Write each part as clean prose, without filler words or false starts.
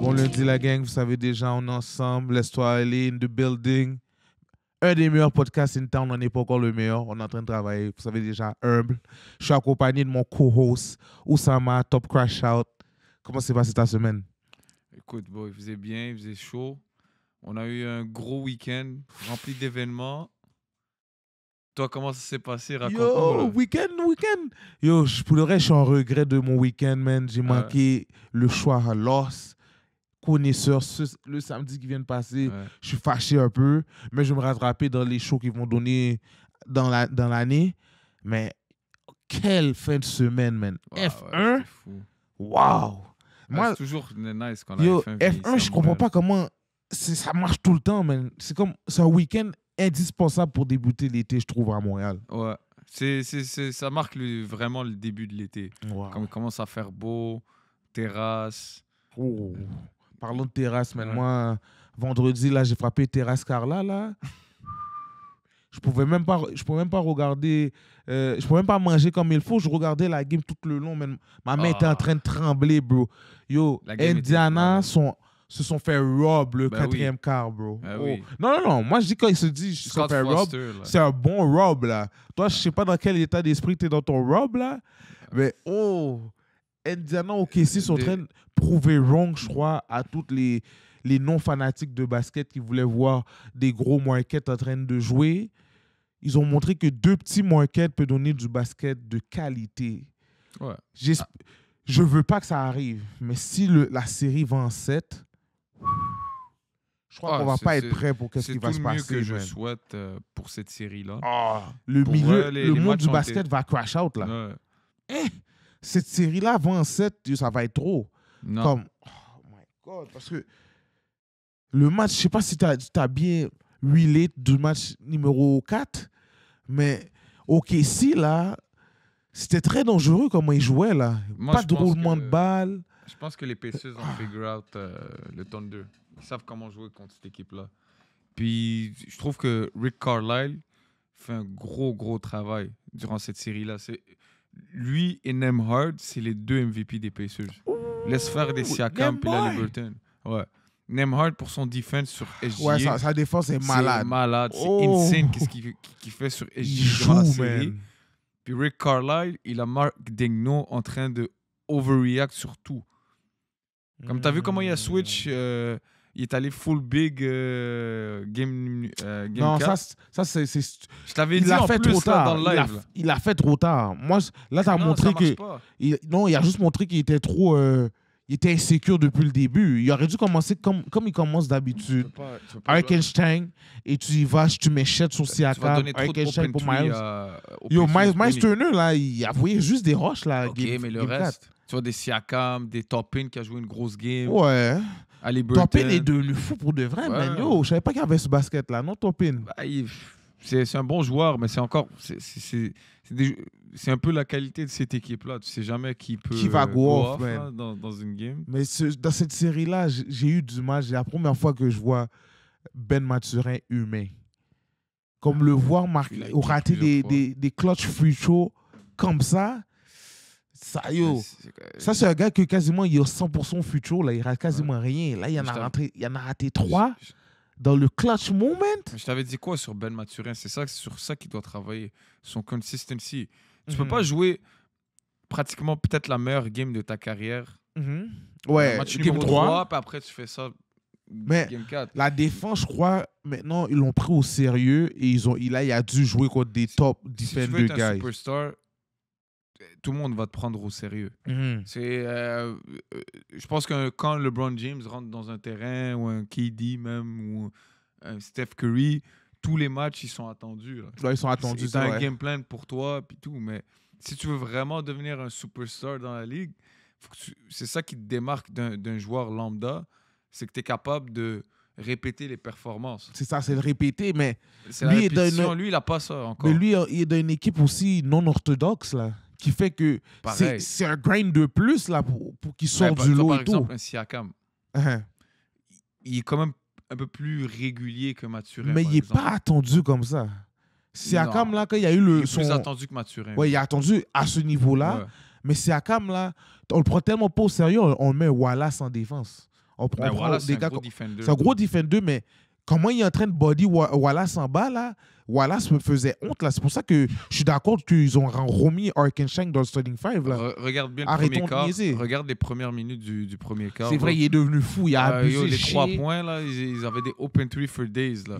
Bon lundi, la gang, vous savez déjà, on est ensemble. Laisse-toi aller in the building. Un des meilleurs podcasts in town, on n'est pas encore le meilleur. On est en train de travailler, vous savez déjà, humble. Je suis accompagné de mon co-host, Oussama, Top Crash Out. Comment s'est passé ta semaine? Écoute, bon, il faisait bien, il faisait chaud. On a eu un gros week-end rempli d'événements. Toi, comment ça s'est passé? Raconte-nous. Yo, là. week-end. Yo, pour le reste, je suis en regret de mon week-end, man. J'ai manqué le choix à l'os. Connaisseur, le samedi qui vient de passer, je suis fâché un peu, mais je vais me rattraper dans les shows qu'ils vont donner dans l'année. Mais quelle fin de semaine, man. F1, wow. Moi, c'est toujours nice quand on yo, a F1, je comprends pas comment ça marche tout le temps, man. C'est un week-end indispensable pour débuter l'été, je trouve, à Montréal. Ouais. Ça marque vraiment le début de l'été. Wow. Quand il commence à faire beau, terrasse. Oh. Parlons de terrasse, man. Moi, vendredi, là, j'ai frappé Terrasse Carla, là. Je pouvais même pas regarder, je pouvais même pas manger comme il faut. Je regardais la game tout le long, man. Ma main était en train de trembler, bro. Yo, Indiana se sont fait rob le quatrième quart, bro. Oui. Non. Moi, je dis quand ils se disent se sont fait rob, c'est un bon rob, là. Toi, je sais pas dans quel état d'esprit tu es dans ton rob, là. Mais, Indiana OKC sont en train de prouver wrong, je crois, à toutes les non-fanatiques de basket qui voulaient voir des gros markets en train de jouer. Ils ont montré que 2 petits markets peuvent donner du basket de qualité. Ouais. Je veux pas que ça arrive, mais si la série va en 7, je crois qu'on va pas être prêt pour ce qui va se passer. C'est tout le mieux que je souhaite pour cette série-là. Le monde du basket va crash out, là. Ouais. Cette série-là va en 7, ça va être trop. Non. Comme, oh my God, parce que le match, je sais pas si tu as bien relate du match numéro 4, mais OKC, là, c'était très dangereux comment ils jouaient, là. Pas de roulement de balle. Je pense que les Pacers ont figure out le Thunder. Ils savent comment jouer contre cette équipe-là. Puis, je trouve que Rick Carlisle fait un gros travail durant cette série-là. Lui et Nembhard, c'est les 2 MVP des Pacers. Laisse faire des Siakam et la Liberton. Ouais. Nembhard pour son defense sur SGA. Ouais, sa défense est malade. C'est malade. C'est insane qu'est-ce qu'il fait sur SGA durant la série. Man. Puis Rick Carlisle, il a Mark Daigneault en train de overreact sur tout. Comme tu as vu comment il a switch, il est allé full big game non, 4. ça c'est... Je t'avais dit en plus là, dans le live. Il a fait trop tard. Moi, là, tu as montré que... Non, il a juste montré qu'il était trop... il était insécure depuis le début. Il aurait dû commencer comme il commence d'habitude. Avec Einstein, et tu y vas, tu mets Chet sur Siakam. Avec Einstein pour Miles. Yo, Miles Turner, là, il a envoyé juste des roches, là. Ok, mais le reste, tu vois, des Siakam, des Toppin qui a joué une grosse game. Ouais. Toppin est devenu fou pour de vrai, man. Yo, je savais pas qu'il y avait ce basket-là, non, Toppin? C'est un bon joueur, mais c'est encore... C'est un peu la qualité de cette équipe-là. Tu sais jamais qui va go off, là, dans une game. Mais dans cette série-là, j'ai eu du mal. C'est la première fois que je vois Ben Mathurin humain. Comme le voir rater des clutch free throws comme ça. Ça, c'est un gars que quasiment il a 100% free throw. Là, il rate quasiment rien. Là, il en a raté 3 dans le clutch moment. Je t'avais dit quoi sur Ben Mathurin? C'est sur ça qu'il doit travailler. Son consistency. Tu peux pas jouer pratiquement peut-être la meilleure game de ta carrière. Ouais, match game numéro 3, puis après tu fais ça mais game 4. La défense, je crois, maintenant, ils l'ont pris au sérieux et il a dû jouer contre des top defender guys. Si tu veux être un superstar, tout le monde va te prendre au sérieux. Je pense que quand LeBron James rentre dans un terrain, ou un KD même, ou un Steph Curry, tous les matchs, ils sont attendus. Là. Ouais, ils sont attendus. C'est un game plan pour toi, puis tout. Mais si tu veux vraiment devenir un superstar dans la ligue, c'est ça qui te démarque d'un joueur lambda, c'est que tu es capable de répéter les performances. C'est ça, c'est le répéter, mais... Lui, il n'a pas ça encore. Mais lui, il est dans une équipe aussi non orthodoxe, là, qui fait que c'est un grind de plus, là, pour qu'il sorte du lot et tout. Par exemple, un Siakam, il est quand même un peu plus régulier que Mathurin. Mais il n'est pas attendu comme ça. Siakam, là, quand il y a eu le... Il est plus attendu que Mathurin. Oui, il est attendu à ce niveau-là. Ouais. Mais Siakam, là, on le prend tellement pas au sérieux, on le met Wallace en défense. On prend Wallace, des c'est un gars gros comme... defender. C'est un gros defender, mais comment il est en train de body Wallace en bas, là? Wallace me faisait honte, là. C'est pour ça que je suis d'accord qu'ils ont remis Arkansas dans le starting 5, là. Regarde bien le Arrêtons premier quart. de niaiser. Regarde les premières minutes du premier quart. C'est vrai, il est devenu fou. Il a abusé. Les 3 points, là, ils avaient des open 3 for days. Là.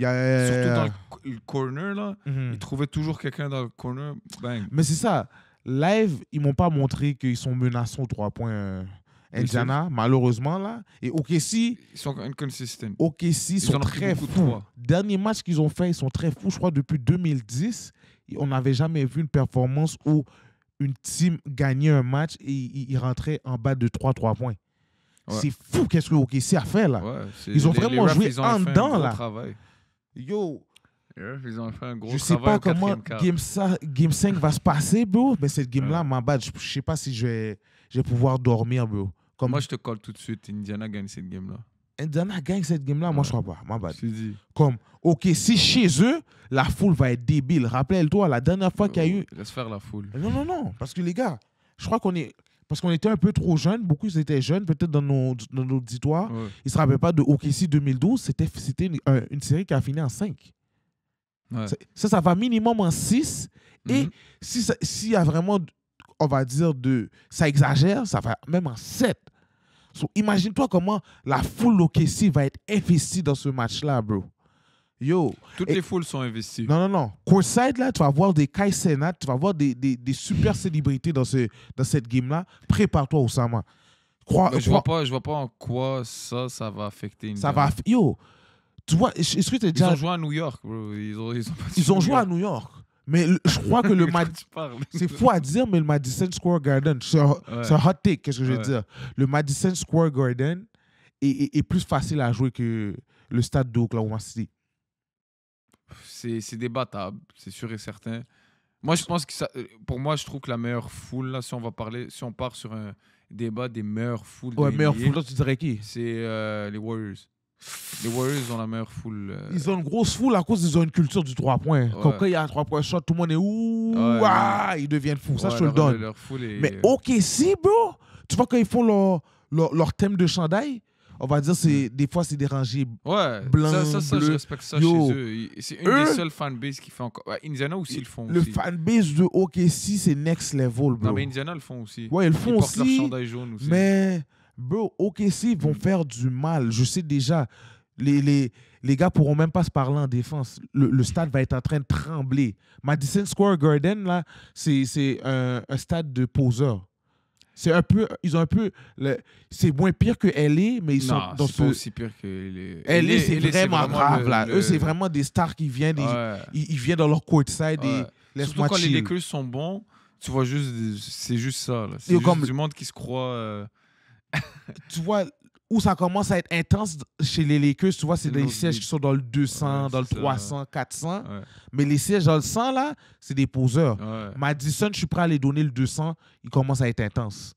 Surtout dans le corner, là. Ils trouvaient toujours quelqu'un dans le corner. Bang. Mais c'est ça. Live, ils m'ont pas montré qu'ils sont menaçants aux 3 points. Indiana, malheureusement, là. Et OKC... Ils sont inconsistants. OKC sont très fous. Dernier match qu'ils ont fait, ils sont très fous. Je crois depuis 2010, on n'avait jamais vu une performance où une team gagnait un match et il rentrait en bas de 3 points. Ouais. C'est fou qu'est-ce que OKC a fait, là. Ouais, ils ont vraiment joué en dedans, là. Travail. Yo... Ils ont fait un gros je sais pas comment game 5 va se passer, bro, mais cette game-là, ma bad, je sais pas si je vais pouvoir dormir, bro. Comme... Moi, je te colle tout de suite. Indiana gagne cette game-là. Indiana gagne cette game-là, moi, je crois pas. Ma bad. Je te dis. Comme, OK, si chez eux, la foule va être débile. Rappelle-toi, la dernière fois qu'il y a eu... Laisse faire la foule. Non. Parce que les gars, je crois qu'on est... Parce qu'on était un peu trop jeunes. Beaucoup étaient jeunes, peut-être dans nos auditoires. Ouais. Ils ne se rappellent pas de OKC 2012. C'était une série qui a fini en 5. Ouais. Ça va minimum en 6. Et s'il y a vraiment, on va dire, ça exagère, ça va même en 7. So, imagine-toi comment la foule OKC va être investie dans ce match-là, bro. Yo. Toutes les foules sont investies. Non. Courtside, là, tu vas voir des Kai Cenat, tu vas voir des super célébrités dans cette game-là. Prépare-toi, Oussama. Je vois pas en quoi ça va affecter une game. Yo. Tu vois, est-ce que ils ont joué à New York, bro. Ils ont joué à New York. Mais je crois que le c'est fou à dire, mais le Madison Square Garden, c'est un hot take, qu'est-ce que je veux dire. Le Madison Square Garden est plus facile à jouer que le stade d'Oklahoma City. C'est débattable, c'est sûr et certain. Moi, je pense que pour moi, je trouve que la meilleure foule, là, si on part sur un débat des meilleures foules. Ouais, meilleure foule, là, tu dirais qui? C'est les Warriors. Les Warriors ont la meilleure foule. Ils ont une grosse foule à cause qu'ils ont une culture du 3 points. Ouais. Quand il y a un 3 points shot, tout le monde est ils deviennent fous. Ça, je te le donne. Mais OKC, bro, tu vois quand ils font leur thème de chandail, on va dire, des fois, c'est des rangées blancs, bleus. Je respecte ça chez eux. C'est une des seules fanbases qui fait encore... Indiana aussi le font. Le fanbase de OKC, c'est next level, bro. Non, mais Indiana le font aussi. Ouais, ils le font aussi. Ils portent leur chandail jaune aussi. Mais... Bro, OKC vont faire du mal. Je sais déjà, les gars pourront même pas se parler en défense. Le stade va être en train de trembler. Madison Square Garden, là, c'est un stade de poseurs. C'est moins pire que LA, mais ils sont dans c'est pas aussi pire que LA. LA, c'est vraiment grave, là. Eux, c'est vraiment des stars qui viennent, ils viennent dans leur courtside et laisse-moi quand chill. les Lakers sont bons, tu vois c'est juste ça, là. C'est juste comme... du monde qui se croit... Tu vois, où ça commence à être intense chez les Lakers, tu vois, c'est des sièges qui sont dans le 200, dans le 300, 400. Ouais. Mais les sièges dans le 100, là, c'est des poseurs. Ouais. Madison, je suis prêt à les donner le 200, il commence à être intense.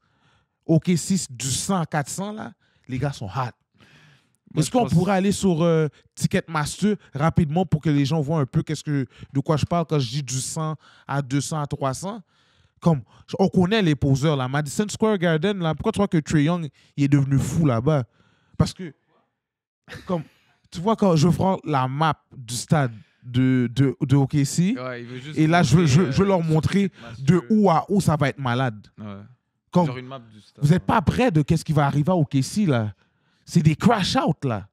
OK, 6, du 100 à 400, là, les gars sont hot. Est-ce qu'on pourrait aller sur Ticketmaster rapidement pour que les gens voient un peu de quoi je parle quand je dis du 100 à 200 à 300? Comme, on connaît les poseurs, là. Madison Square Garden, là, pourquoi tu crois que Trae Young il est devenu fou là-bas? Parce que, comme, tu vois, quand je prends la map du stade de OKC, et là, je veux leur montrer de où à où ça va être malade. Ouais. Comme, genre une map du stade. Vous n'êtes pas prêts de qu'est-ce qui va arriver à OKC, là. C'est des crash-out, là.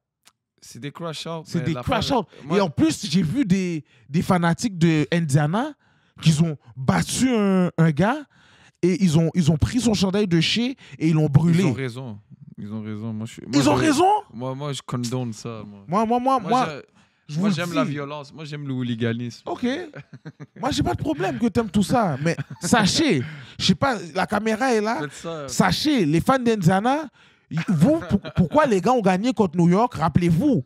C'est des crash-out. C'est des crash-out. Et en plus, j'ai vu des fanatiques de Indiana qu'ils ont battu un gars et ils ont pris son chandail de chez et ils l'ont brûlé. Ils ont raison. Ils ont raison. Ils ont raison? Moi, je condamne ça. Moi, j'aime la violence. Moi, j'aime le hooliganisme. OK. Moi, j'ai pas de problème que tu aimes tout ça. Mais sachez, je sais pas, la caméra est là. Sachez, les fans d'Indiana, pourquoi les gars ont gagné contre New York? Rappelez-vous,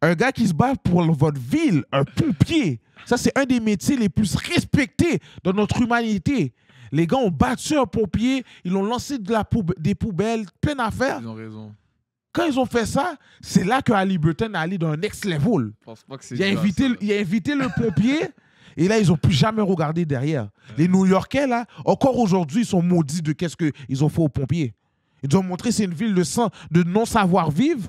un gars qui se bat pour votre ville, un pompier. Ça, c'est un des métiers les plus respectés dans notre humanité. Les gars ont battu un pompier, ils l'ont lancé des poubelles, plein d'affaires. Ils ont raison. Quand ils ont fait ça, c'est là que Haliburton est allé dans un next level. Je pense pas que c'est il a invité le pompier et là, ils n'ont plus jamais regardé derrière. Les New-Yorkais, là, encore aujourd'hui, ils sont maudits de qu'est-ce qu'ils ont fait aux pompiers. Ils nous ont montré que c'est une ville de non-savoir-vivre.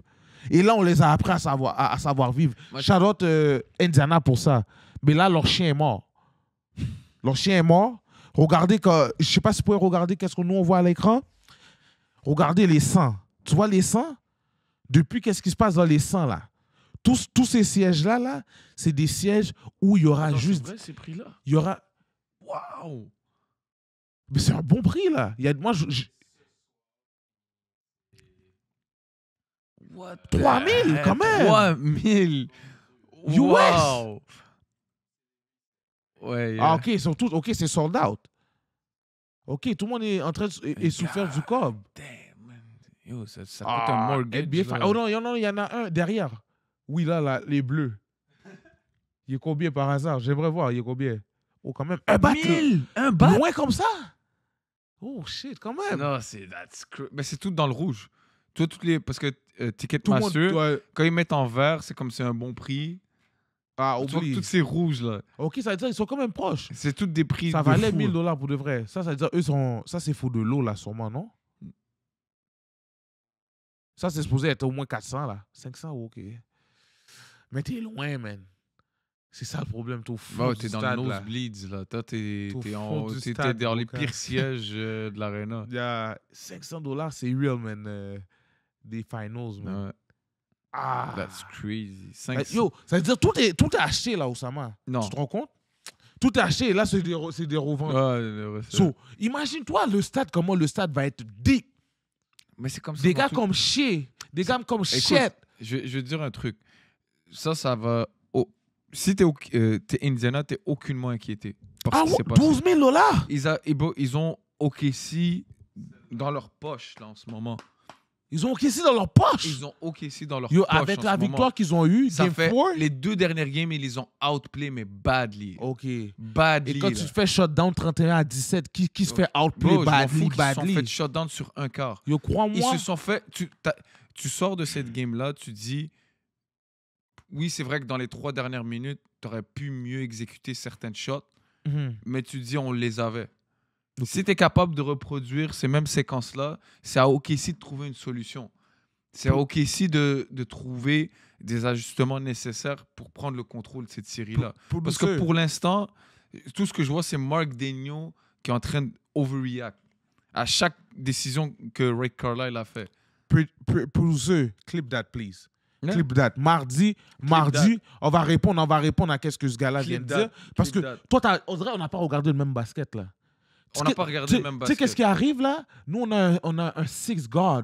Et là, on les a appris à savoir-vivre. Shout out Indiana pour ça. Mais là, leur chien est mort. Leur chien est mort. Regardez, je ne sais pas si vous pouvez regarder qu'est-ce que nous, on voit à l'écran. Regardez les sangs. Tu vois les sangs? Depuis, qu'est-ce qui se passe dans les sangs, là? Tous ces sièges-là, là, c'est des sièges où il y aura juste... C'est vrai, ces prix-là? Il y aura... Waouh! Mais c'est un bon prix, là. Moi, 3000 quand même. 3000 US. Wow. Ouais. Ah, ok, c'est sold out. Ok, tout le monde est en train de souffrir du cob. Damn, man. Yo, ça coûte un mortgage. Oh non, il y en a un derrière. Oui, là, les bleus. Il est combien par hasard? J'aimerais voir, il est combien? Oh, quand même. Un bat. 1000! Un bat? Loin comme ça? Oh, shit, quand même. Non, mais c'est tout dans le rouge. Parce que Ticketmaster, quand ils mettent en vert, c'est comme c'est un bon prix. Ah, tu vois que tous ces rouges là. Ok, ça veut dire qu'ils sont quand même proches. C'est toutes des prix. Ça valait $1000 pour de vrai. Ça veut dire ça c'est faux de l'eau là, sûrement, non? Ça c'est supposé être au moins 400 là. 500, ok. Mais t'es loin, man. C'est ça le problème, t'es au fond t'es dans le nosebleeds là. Toi, t'es dans les pires sièges de l'aréna. Il y a $500, c'est real, man. Des finals, man. Ouais. Ah. That's crazy. Yo, ça veut dire tout est acheté là, Oussama. Non. Tu te rends compte? Tout est acheté. Là, c'est des reventes. Ouais, So, imagine-toi le stade, comment le stade va être deep. Mais c'est comme ça. Des gars comme Shea. Des gars comme Chet. Je vais te dire un truc. Ça va... Si t'es Indiana, t'es aucunement inquiété. Ah ouais, $12,000. Ils ont OKC dans leur poche là en ce moment. Ils ont OKC dans leur poche. Ils ont OKC dans leur poche. Avec la victoire qu'ils ont eue, ça fait les 2 dernières games, ils les ont outplay, mais badly. Ok. Badly. Et quand tu te fais shutdown 31-17, qui se fait outplay badly? Ils se sont fait shutdown sur un quart. Yo, crois-moi. Ils se sont fait... Tu sors de cette game-là, tu dis... Oui, c'est vrai que dans les 3 dernières minutes, tu aurais pu mieux exécuter certaines shots, mais tu dis on les avait. Okay. Si tu es capable de reproduire ces mêmes séquences-là, c'est à OKC de trouver une solution. C'est à OKC de trouver des ajustements nécessaires pour prendre le contrôle de cette série-là. Parce que pour l'instant, tout ce que je vois, c'est Mark Daigneault qui est en train d'overreact à chaque décision que Rick Carlisle a fait. Producer, clip that, please. Yeah. Clip that. Mardi, on va répondre à qu'est-ce que ce gars-là vient de dire. Parce que toi, on dirait qu'on n'a pas regardé le même basket, là. On n'a pas regardé le même basket. Tu sais qu'est-ce qui arrive, là? Nous, on a un six guard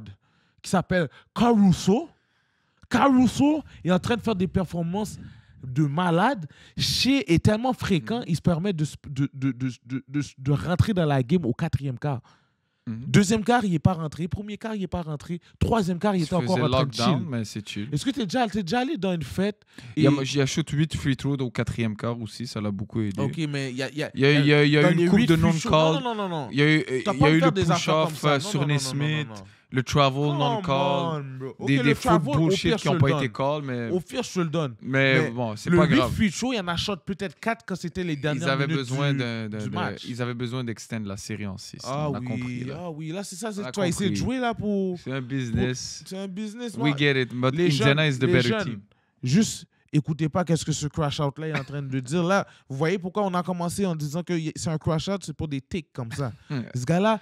qui s'appelle Caruso. Caruso est en train de faire des performances de malade. Shea est tellement fréquent, il se permet de rentrer dans la game au 4e quart. Deuxième quart, il n'est pas rentré. Premier quart, il n'est pas rentré. Troisième quart, il était encore en train de chill. Mais c'est chill. Est-ce que tu es déjà allé dans une fête? J'ai shoot 8 free throws au 4e quart aussi. Ça l'a beaucoup aidé. OK, mais il y a eu une coupe de non-call. Non. Il y a eu le push-off sur Nesmith. Le travel non-call, des fautes bullshit qui n'ont pas été call, mais... Au pire, je te le donne. Mais bon, c'est pas grave. Le 8 free throw, il y en a shot peut-être 4 quand c'était les dernières minutes du match. Ils avaient besoin d'extendre la série en 6. Ah oui, là, c'est ça. Tu as essayé de jouer là pour... C'est un business. C'est un business. We get it, but Indiana is the better team. Juste... Écoutez pas qu'est-ce que ce crash-out-là est en train de dire. Là, vous voyez pourquoi on a commencé en disant que c'est un crash-out, c'est pour des tics comme ça. Ce gars-là,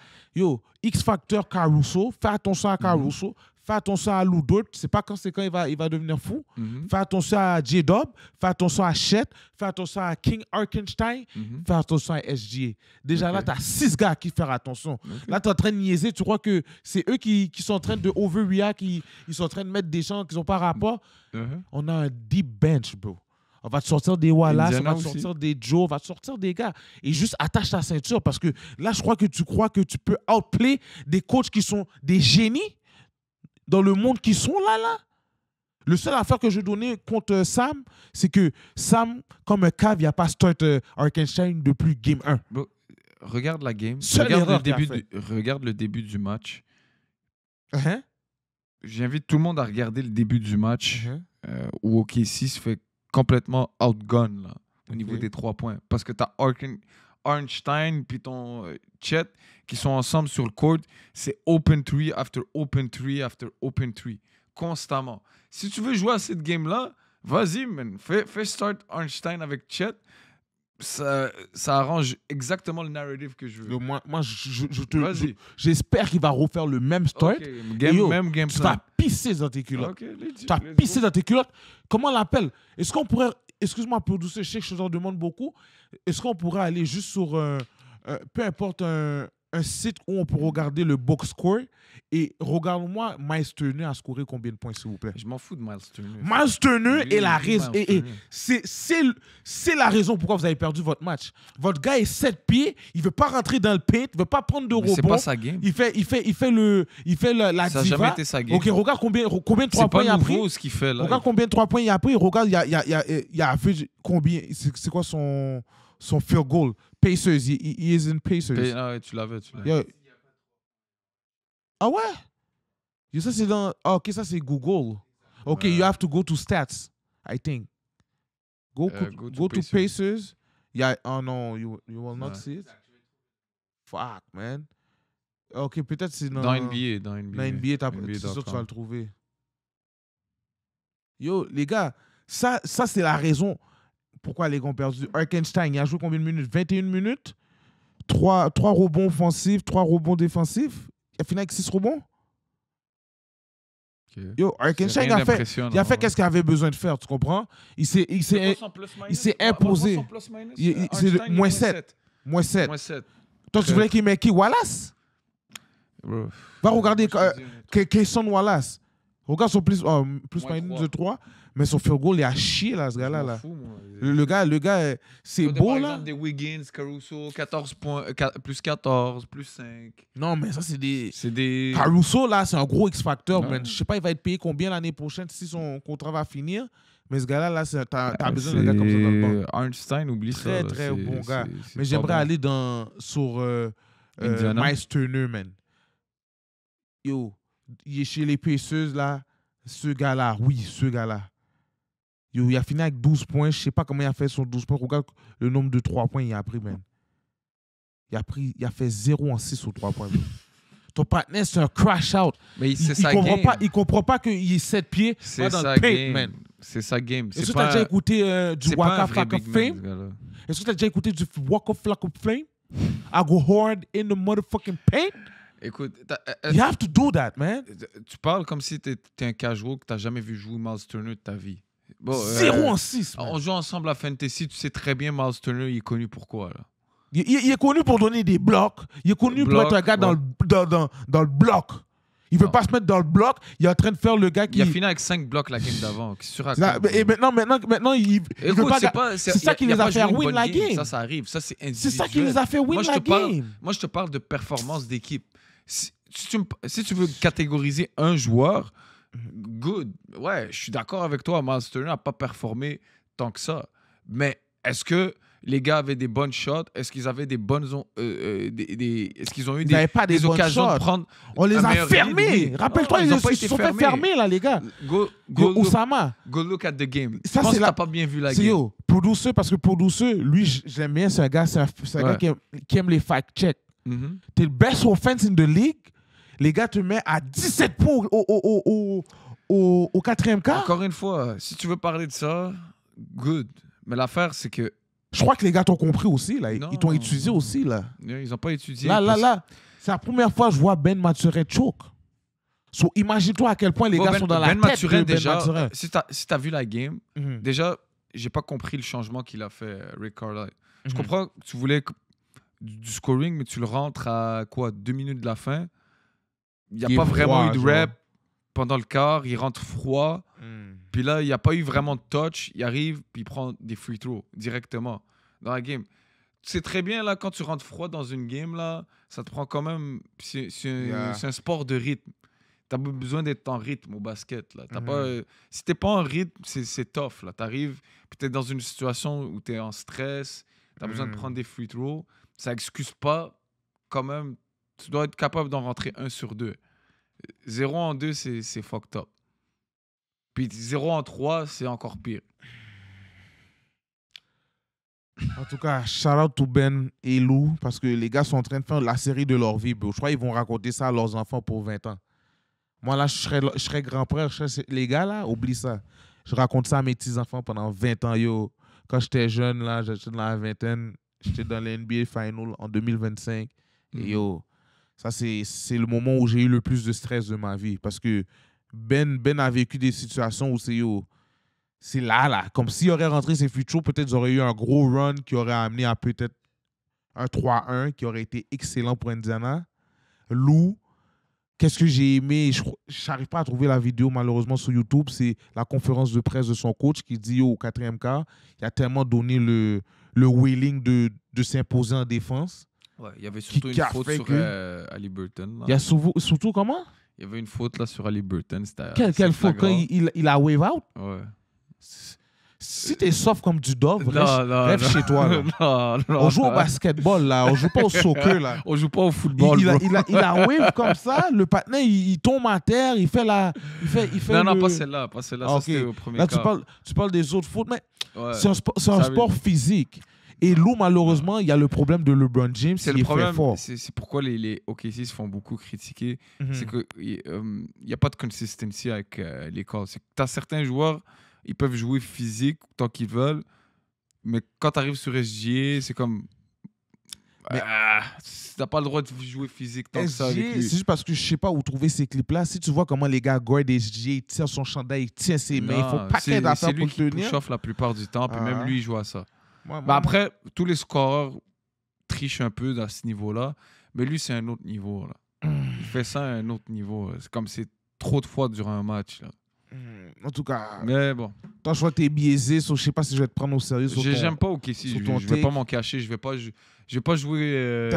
X-Factor Caruso, fais attention à Caruso, fais attention à Lou Dort, c'est pas quand il va devenir fou. Fais attention à J-Dub, fais attention à Chet, fais attention à King Arkenstein, fais attention à SGA. Déjà là, tu as 6 gars qui font attention. Là, tu es en train de niaiser, tu crois que c'est eux qui sont en train de overreact, ils sont en train de mettre des gens qui n'ont pas rapport. On a un deep bench, bro. On va te sortir des Wallace, on va te sortir des Joe, on va te sortir des gars. Et juste attache ta ceinture parce que là, je crois que tu peux outplay des coachs qui sont des génies dans le monde qui sont là. Le seul affaire que je donnais contre Sam, c'est que Sam, comme un cave, il n'a pas start Arkenstein depuis game 1. Bon, regarde la game. Regarde le début du match. J'invite tout le monde à regarder le début du match où OKC se fait complètement outgun là, au niveau des 3 points. Parce que tu as Arnstein puis ton Chet qui sont ensemble sur le court, c'est open 3 after open 3 after open 3. Constamment. Si tu veux jouer à cette game-là, vas-y, man. Fais start Einstein avec Chet. Ça arrange exactement le narrative que je veux. Moi j'espère qu'il va refaire le même start. Même game tu vas pisser dans tes culottes. Tu vas pisser dans tes culottes. Comment on l'appelle? Est-ce qu'on pourrait... Excuse-moi, producer, je sais que je t'en demande beaucoup. Est-ce qu'on pourrait aller juste sur... peu importe un site où on peut regarder le box score et regarde-moi Miles Turner a scoré combien de points, s'il vous plaît. Je m'en fous de Miles Turner. Miles Turner est la raison. C'est la raison pourquoi vous avez perdu votre match. Votre gars est 7 pieds, il veut pas rentrer dans le paint, il veut pas prendre de rebond. C'est pas sa game. Il fait la ça diva. Ça n'a jamais été sa game. Ok, regarde combien de 3 points il a pris. C'est pas nouveau ce qu'il fait là. Regarde combien de 3 points il a pris. Regarde, il a fait combien. C'est quoi son field goal? Pacers, he is in Pacers. Ah, tu l'avais. Ah ouais? Ça, c'est dans... ok, ça, c'est Google. Ok, you have to go to stats, I think. Go to Pacers. Yeah, oh no, you will not see it. Fuck, man. Ok, peut-être c'est dans NBA. Dans NBA, c'est sûr que tu vas le trouver. Yo, les gars, ça c'est la raison pourquoi les gars ont perdu. Hartenstein, il a joué combien de minutes? 21 minutes. 3 rebonds offensifs, 3 rebonds défensifs. Il a fini avec 6 rebonds. Okay. Yo, Hartenstein, il a fait qu'est-ce qu'il avait besoin de faire, tu comprends? Il s'est imposé. C'est moins 7. Moins 7. Toi, tu voulais qu'il mette qui? Wallace? Va regarder Kayson Wallace. Regarde son plus minus de 3. Mais son field goal, il a chié, là, ce gars-là. Là. Le gars, c'est beau, là. Par exemple, des Wiggins, Caruso, 14 points, plus 14, plus 5. Non, mais ça, c'est des... Caruso, là, c'est un gros X-Factor. Je sais pas, il va être payé combien l'année prochaine si son contrat va finir. Mais ce gars-là, t'as besoin d'un gars comme ça dans le banc. Einstein, oublie ça. Très bon gars. Mais j'aimerais aller sur Miles Turner, man. Yo, il est chez les Pacers, là. Ce gars-là. Yo, il a fini avec 12 points. Je sais pas comment il a fait son 12 points. Regarde le nombre de 3 points qu'il a pris, man. Il a fait 0 en 6 sur 3 points. Ton partenaire, c'est un crash out. Mais il comprend pas qu'il est 7 pieds dans le paint, man. C'est sa game. Est-ce que tu as déjà écouté du Walk of Flock of Fame? Est-ce que tu as déjà écouté du Walk of Flock of Fame? I go hard in the motherfucking paint? Écoute, you have to do that, man. Tu parles comme si tu étais un casual que tu n'as jamais vu jouer Miles Turner de ta vie. Bon, 0 en 6. On joue ensemble à Fantasy. Tu sais très bien Miles Turner, il est connu pour quoi, là? Il est connu pour donner des blocs. Il est connu pour être un gars dans le bloc. Il veut pas se mettre dans le bloc. Il est en train de faire le gars qui... Il a fini avec 5 blocs la game d'avant. Et maintenant, il veut pas... C'est ça qui les a fait win la game. Ça arrive. Ça, c'est individuel. C'est ça qui les a fait win la game. Moi, je te parle de performance d'équipe. Si tu veux catégoriser un joueur, good. Ouais, je suis d'accord avec toi. Miles Turner n'a pas performé tant que ça. Mais est-ce que les gars avaient des bonnes shots? Est-ce qu'ils avaient des bonnes... est-ce qu'ils ont eu des occasions de prendre... On les a fermés. Rappelle-toi, ils se sont fait fermer, là, les gars. Oussama. Go look at the game. Je pense que t'as pas bien vu la game. Producer, parce que Producer, lui, j'aime bien, c'est un gars qui aime les fact-checks. T'es le best offense in the league. Les gars te mettent à 17 points au quatrième quart. Encore une fois, si tu veux parler de ça, good. Mais l'affaire, c'est que... Je crois que les gars t'ont compris aussi, là. Ils t'ont étudié aussi, là. Ils n'ont pas étudié. Là. C'est la première fois que je vois Ben Mathurin choke. So, imagine-toi à quel point les gars sont dans la tête de Ben Mathurin. Si t'as vu la game, déjà, j'ai pas compris le changement qu'il a fait, Rick Carlisle. Je comprends que tu voulais du scoring, mais tu le rentres à quoi, 2 minutes de la fin. Il n'y a pas vraiment eu de rep pendant le quart. Il rentre froid. Puis là, il n'y a pas eu vraiment de touch. Il arrive, puis il prend des free throws directement dans la game. C'est très bien, là, quand tu rentres froid dans une game, là, ça te prend quand même... C'est un sport de rythme. Tu as besoin d'être en rythme au basket. Là. Si tu n'es pas en rythme, c'est tough. Tu arrives, puis tu es dans une situation où tu es en stress. Tu as besoin de prendre des free throws. Ça n'excuse pas quand même. Tu dois être capable d'en rentrer 1 sur 2. 0 en 2, c'est fucked up. Puis 0 en 3, c'est encore pire. En tout cas, shout out to Ben et Lou, parce que les gars sont en train de faire la série de leur vie, bro. Je crois qu'ils vont raconter ça à leurs enfants pour 20 ans. Moi, là, je serais grand-père. Les gars, là, oublie ça. Je raconte ça à mes petits-enfants pendant 20 ans, yo. Quand j'étais jeune, là, j'étais dans la vingtaine, j'étais dans les NBA Finals en 2025. Et yo, ça, c'est le moment où j'ai eu le plus de stress de ma vie. Parce que Ben a vécu des situations où c'est là. Comme s'il aurait rentré ses futurs, peut-être j'aurais eu un gros run qui aurait amené à peut-être un 3-1 qui aurait été excellent pour Indiana. Lou, qu'est-ce que j'ai aimé? Je n'arrive pas à trouver la vidéo malheureusement sur YouTube. C'est la conférence de presse de son coach qui dit au 4e quart, il a tellement donné le wheeling de s'imposer en défense. Ouais, il y avait surtout une faute sur Haliburton. Il y a surtout comment? Il y avait une faute là sur Haliburton. Quelle faute? Quand il a wave out? Ouais. Si t'es soft comme du Dove, rêve chez toi. Là. Non. On joue au basketball, là. On joue pas au soccer, là. On joue pas au football, il a wave comme ça. Le partenaire, il tombe à terre. Il fait non, pas celle-là. Pas celle-là. Ça, c'était au premier là, quart. tu parles des autres fautes, mais c'est un sport physique. Et Lou, malheureusement, il y a le problème de LeBron James. C'est le problème. C'est pourquoi les OKC se font beaucoup critiquer. C'est qu'il n'y a pas de consistency avec les calls. C'est que tu as certains joueurs, ils peuvent jouer physique tant qu'ils veulent. Mais quand tu arrives sur SGA, c'est comme... tu n'as pas le droit de jouer physique tant que ça avec lui. C'est juste parce que je ne sais pas où trouver ces clips-là. Si tu vois comment les gars guardent SGA, il tire son chandail, il tient ses mains, il faut pas qu'il d'affaires pour le tenir. C'est lui qui push-off la plupart du temps, puis même lui, il joue à ça. Après, tous les scoreurs trichent un peu à ce niveau-là, mais lui, c'est un autre niveau. Là. Il fait ça à un autre niveau. C'est comme c'est trop de fois durant un match. Là. En tout cas, mais bon. Toi, je vois que t'es biaisé, je sais pas si je vais te prendre au sérieux. J'aime pas OKC. Je vais pas m'en cacher. Je vais pas jouer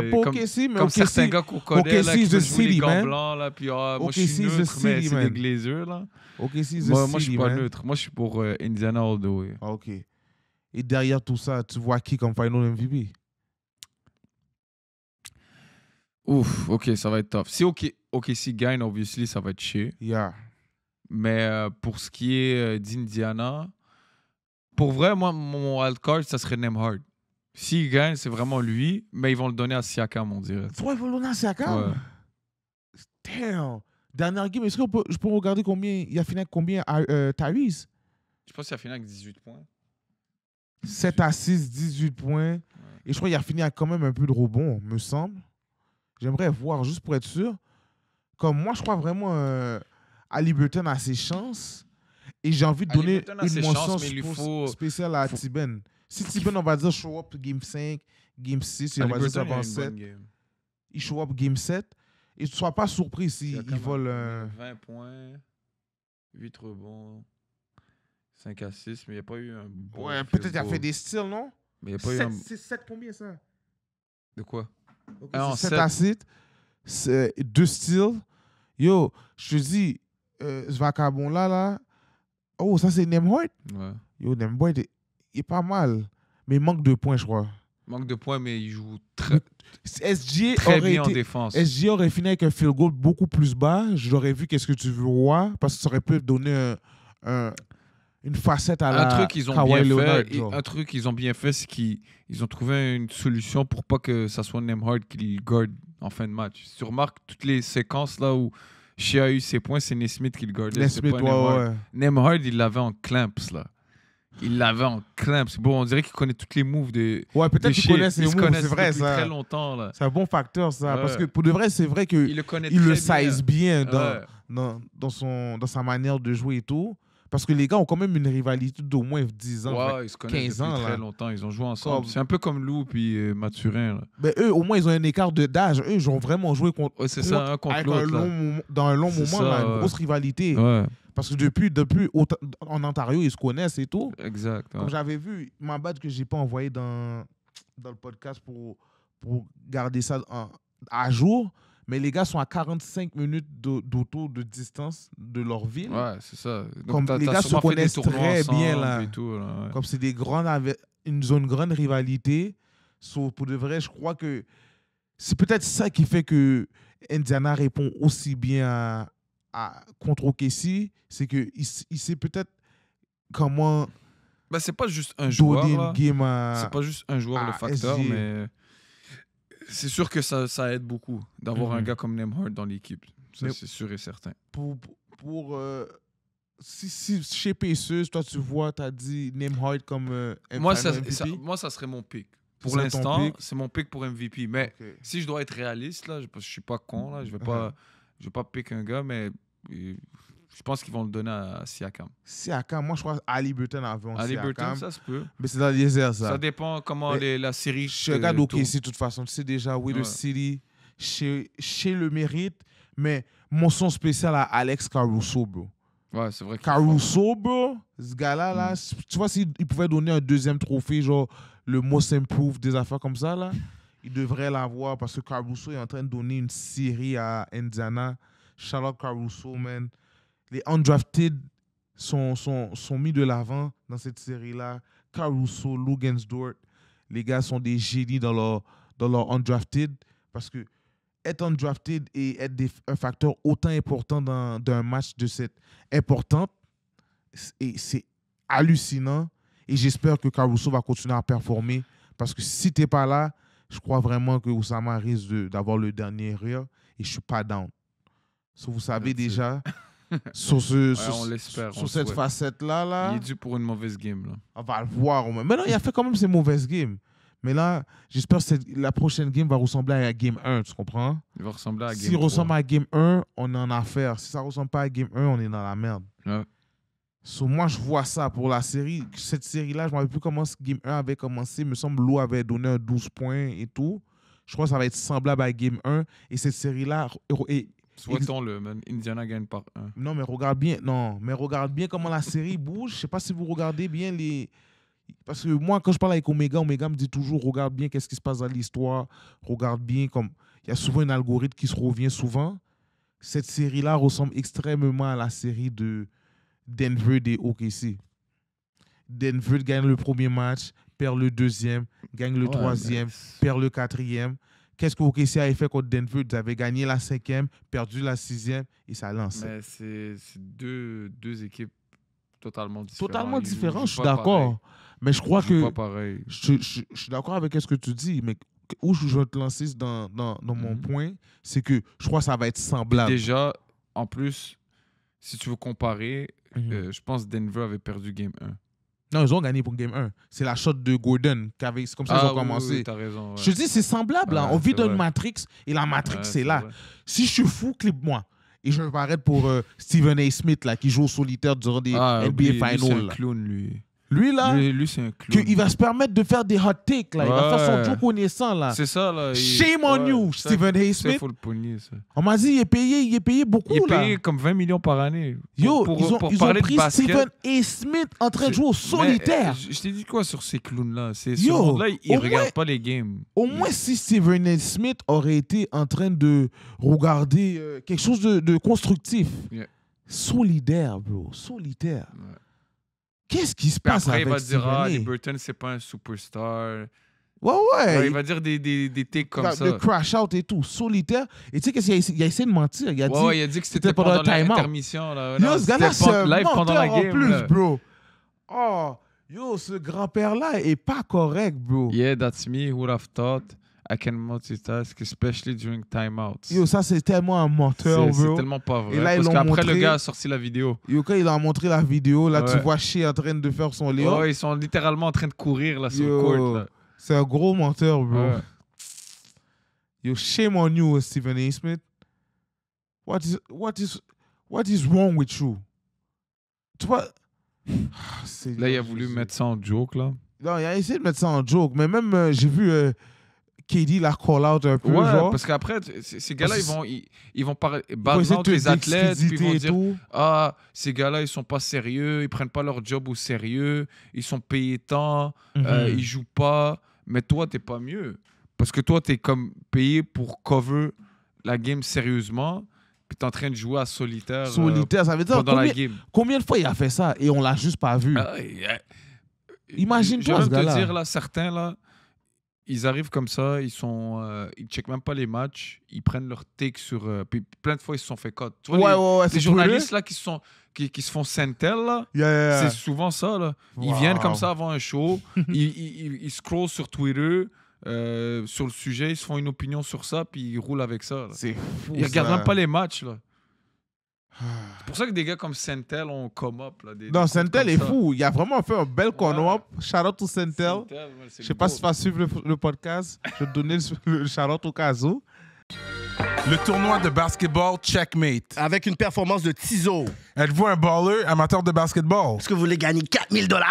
comme certains gars qu'on connaît là, qui veulent jouer les gants blancs. Là, puis, moi, je suis neutre, mais c'est des glazers. Là. Moi, je suis pas neutre. Moi, je suis pour Indiana all the way. OK. Et derrière tout ça, tu vois qui comme Final MVP? Ouf, OK, ça va être tough. Si OKC gagne, obviously, ça va être chier. Yeah. Mais pour ce qui est d'Indiana, pour vrai, moi, mon wildcard, ça serait Nembhard. S'il gagne, c'est vraiment lui, mais ils vont le donner à Siakam, on dirait. Toi, ils vont le donner à Siakam? Ouais. Damn. Dernière game, est-ce que je peux regarder combien il a fini avec combien Tyrese? Je pense qu'il a fini avec 18 points. 7 à 6, 18 points. Ouais. Et je crois qu'il a fini avec quand même un peu de rebond, me semble. J'aimerais voir, juste pour être sûr. Comme moi, je crois vraiment Haliburton a ses chances. Et j'ai envie de donner une mention spéciale à Tiben. Si Tiben, on va dire show up game 5, game 6, et on va dire ça avant 7. Il show up game 7. Et tu ne sois pas surpris s'il vole... 20 points, 8 rebonds. 5 à 6, mais il n'y a pas eu un bon... Ouais, peut-être qu'il a fait des styles, non? Mais il n'y a pas eu un... C'est 7 combien, ça? De quoi? Okay, c'est 7 à 7. C'est 2 styles. Yo, je te dis, ce vagabond-là, là... Oh, ça, c'est Nembhard? Ouais. Yo, Nembhard, il est pas mal. Mais il manque de points, je crois. Manque de points, mais il joue très bien en défense. SGA aurait fini avec un field goal beaucoup plus bas. Je l'aurais vu, qu'est-ce que tu veux voir? Parce que ça aurait pu donner une facette à un truc qu'ils ont bien fait, c'est qu'ils ont trouvé une solution pour pas que ça soit Nembhard qui le garde en fin de match. Tu remarques toutes les séquences là où Shea a eu ses points, c'est Nesmith qui le gardait. Nembhard, il l'avait en clamps là. Il l'avait en clamps. Bon, on dirait qu'il connaît tous les moves de. Ouais, peut-être qu'il connaît ses moves, c'est vrai ça. Très longtemps là. C'est un bon facteur ça, parce que pour de vrai, c'est vrai que il le size bien dans sa manière de jouer et tout. Parce que les gars ont quand même une rivalité d'au moins 10 ans, ouais, ils se connaissent 15 ans. Très longtemps, ils ont joué ensemble. C'est un peu comme Lou puis Mathurin. Là. Mais eux, au moins, ils ont un écart d'âge. Eux, ils ont vraiment joué contre l'autre. Dans un long moment, là, une grosse rivalité. Ouais. Parce que depuis en Ontario, ils se connaissent et tout. Exact. Ouais. Comme j'avais vu, ma badge que je n'ai pas envoyé dans le podcast pour garder ça à jour. Mais les gars sont à 45 minutes d'auto de distance de leur ville. Ouais, c'est ça. Donc, comme les gars se connaissent très bien là. Tout, là ouais. Comme c'est une zone grande rivalité. Pour de vrai, je crois que c'est peut-être ça qui fait que Indiana répond aussi bien contre OKC. C'est qu'il sait peut-être comment Ben, c'est pas juste un joueur. C'est pas juste un joueur le facteur, mais c'est sûr que ça aide beaucoup d'avoir un gars comme Nembhard dans l'équipe. Ça, c'est sûr et certain. Si chez Pacers, toi, tu vois, tu as dit Nembhard comme moi, ça serait mon pick. Pour l'instant, c'est mon pick pour MVP. Mais si je dois être réaliste, là, je suis pas con, là, je vais pas pick un gars, mais je pense qu'ils vont le donner à Siakam. Siakam, moi, je crois Haliburton avant Haliburton, ça se peut. Mais c'est dans les airs, ça. Ça dépend comment la série... Je regarde OKC, de toute façon. Tu sais déjà, Wheeler City, chez le mérite, mais mention spéciale à Alex Caruso, bro. Ouais, c'est vrai. Caruso, bro, ce gars-là, là, tu vois, s'il pouvait donner un deuxième trophée, genre le Most Improved, des affaires comme ça, là, il devrait l'avoir parce que Caruso est en train de donner une série à Indiana. Shout out Caruso, man. Les undrafted sont mis de l'avant dans cette série-là. Caruso, Lugensdort, les gars sont des génies dans leur undrafted parce que être undrafted et être un facteur autant important dans un match de cette importante, c'est hallucinant. Et j'espère que Caruso va continuer à performer parce que si tu n'es pas là, je crois vraiment que Oussama risque d'avoir le dernier rire et je ne suis pas down. So, vous savez déjà, sur cette facette-là, là, il est dû pour une mauvaise game. Là. On va le voir. Mais non, il a fait quand même ses mauvaises games. Mais là, j'espère que la prochaine game va ressembler à la game 1, tu comprends? Il va ressembler à la game 1. S'il ressemble à la game 1, on est en affaire. Si ça ne ressemble pas à la game 1, on est dans la merde. Ouais. So, moi, je vois ça pour la série. Cette série-là, je ne me rappelle plus comment game 1 avait commencé. Il me semble que Lou avait donné un 12 points et tout. Je crois que ça va être semblable à game 1. Et cette série-là... Souhaitons-le, man. Indiana gagne par 1. Non, mais regarde bien comment la série bouge. Je ne sais pas si vous regardez bien les... Parce que moi, quand je parle avec Omega me dit toujours, regarde bien qu'est-ce qui se passe dans l'histoire, regarde bien comme... Il y a souvent un algorithme qui se revient souvent. Cette série-là ressemble extrêmement à la série de Denver des OKC. Denver gagne le premier match, perd le deuxième, gagne le troisième, perd le quatrième. Qu'est-ce que OKC avait fait contre Denver? Ils avaient gagné la 5e, perdu la 6e et ça lance. Mais c'est deux équipes totalement différentes. Totalement différentes, je suis d'accord. Mais je crois que... Pas pareil. Je suis d'accord avec ce que tu dis, mais où je veux te lancer dans mon point, c'est que je crois que ça va être semblable. Et déjà, en plus, si tu veux comparer, je pense que Denver avait perdu Game 1. Non, ils ont gagné pour Game 1. C'est la shot de Gordon. C'est comme ça qu'ils ont commencé. Oui, t'as raison. Ouais. Je te dis, c'est semblable. On vit dans une Matrix et la Matrix, c'est là. Vrai. Si je suis fou, clip-moi. Et je vais paraître pour Stephen A. Smith, là, qui joue au solitaire durant des NBA Finals. C'est un clown, lui. Lui, là, lui c'est un clown. Il va se permettre de faire des hot takes, là. Il va faire son Joe connaissant, là. C'est ça, là. Shame on you, Stephen A. Smith. Il faut le pogner, ça. On m'a dit, il est payé beaucoup, là. Il est payé comme 20 millions par année. Yo, ils ont pris Stephen A. Smith en train de jouer au solitaire. Je t'ai dit quoi sur ces clowns-là? Ce monde-là, ils ne regardent pas les games. Au moins, si Stephen A. Smith aurait été en train de regarder quelque chose de constructif. Yeah. Solidaire, bro. Solitaire. Ouais. Qu'est-ce qui se passe avec Stephen A? Stephen A? Après, il va dire, Burton, c'est pas un superstar. Ouais. Alors, il va dire des takes comme ça. De crash out et tout. Solitaire. Et tu sais qu'est-ce qu'il a essayé de mentir? Il a dit que c'était pendant l'intermission. Yo, ce gars-là, c'est un live pendant la game. En plus, bro. Oh, yo, ce grand-père-là est pas correct, bro. Yeah, that's me. Who would have thought I can multitask, especially during timeouts. Yo, ça, c'est tellement un menteur, bro. C'est tellement pas vrai. Et là, parce qu'après, le gars a sorti la vidéo. Yo, quand il a montré la vidéo, là, tu vois Shea en train de faire son léon. Ouais, ils sont littéralement en train de courir, là, sur le court, là. C'est un gros menteur, bro. Ouais. Yo, shame on you, Stephen A. Smith. What is wrong with you? Tu vois... Là, il a voulu mettre ça en joke, là. Non, il a essayé de mettre ça en joke, mais même, j'ai vu... KD la call out un peu, genre. Parce qu'après, ces gars-là, ils vont battre les athlètes, puis ils vont dire « Ah, ces gars-là, ils sont pas sérieux, ils prennent pas leur job au sérieux, ils sont payés tant, ils jouent pas. » Mais toi, t'es pas mieux. Parce que toi, t'es comme payé pour cover la game sérieusement, puis t'es en train de jouer à solitaire. Solitaire, ça veut dire combien de fois il a fait ça et on l'a juste pas vu? Imagine-toi, ce gars-là. Je vais te dire, là, certains, là, ils arrivent comme ça, ils checkent même pas les matchs, ils prennent leur take sur... puis plein de fois, ils se sont fait cut. Tu vois, les journalistes là, qui se font sentel, là, c'est souvent ça. Là. Ils viennent comme ça avant un show, ils scrollent sur Twitter, sur le sujet, ils se font une opinion sur ça, puis ils roulent avec ça. Là. C'est fou, ils regardent même pas les matchs. Là. C'est pour ça que des gars comme Sentel ont come up. Là, non, Sentel est fou. Il a vraiment fait un bel come-up. Shout out to Sentel. Je sais pas si tu vas suivre le podcast. Je vais te donner le shout out au cas où. Le tournoi de basketball Checkmate. Avec une performance de Tizo. Êtes-vous un baller amateur de basketball? Est-ce que vous voulez gagner 4 000 $?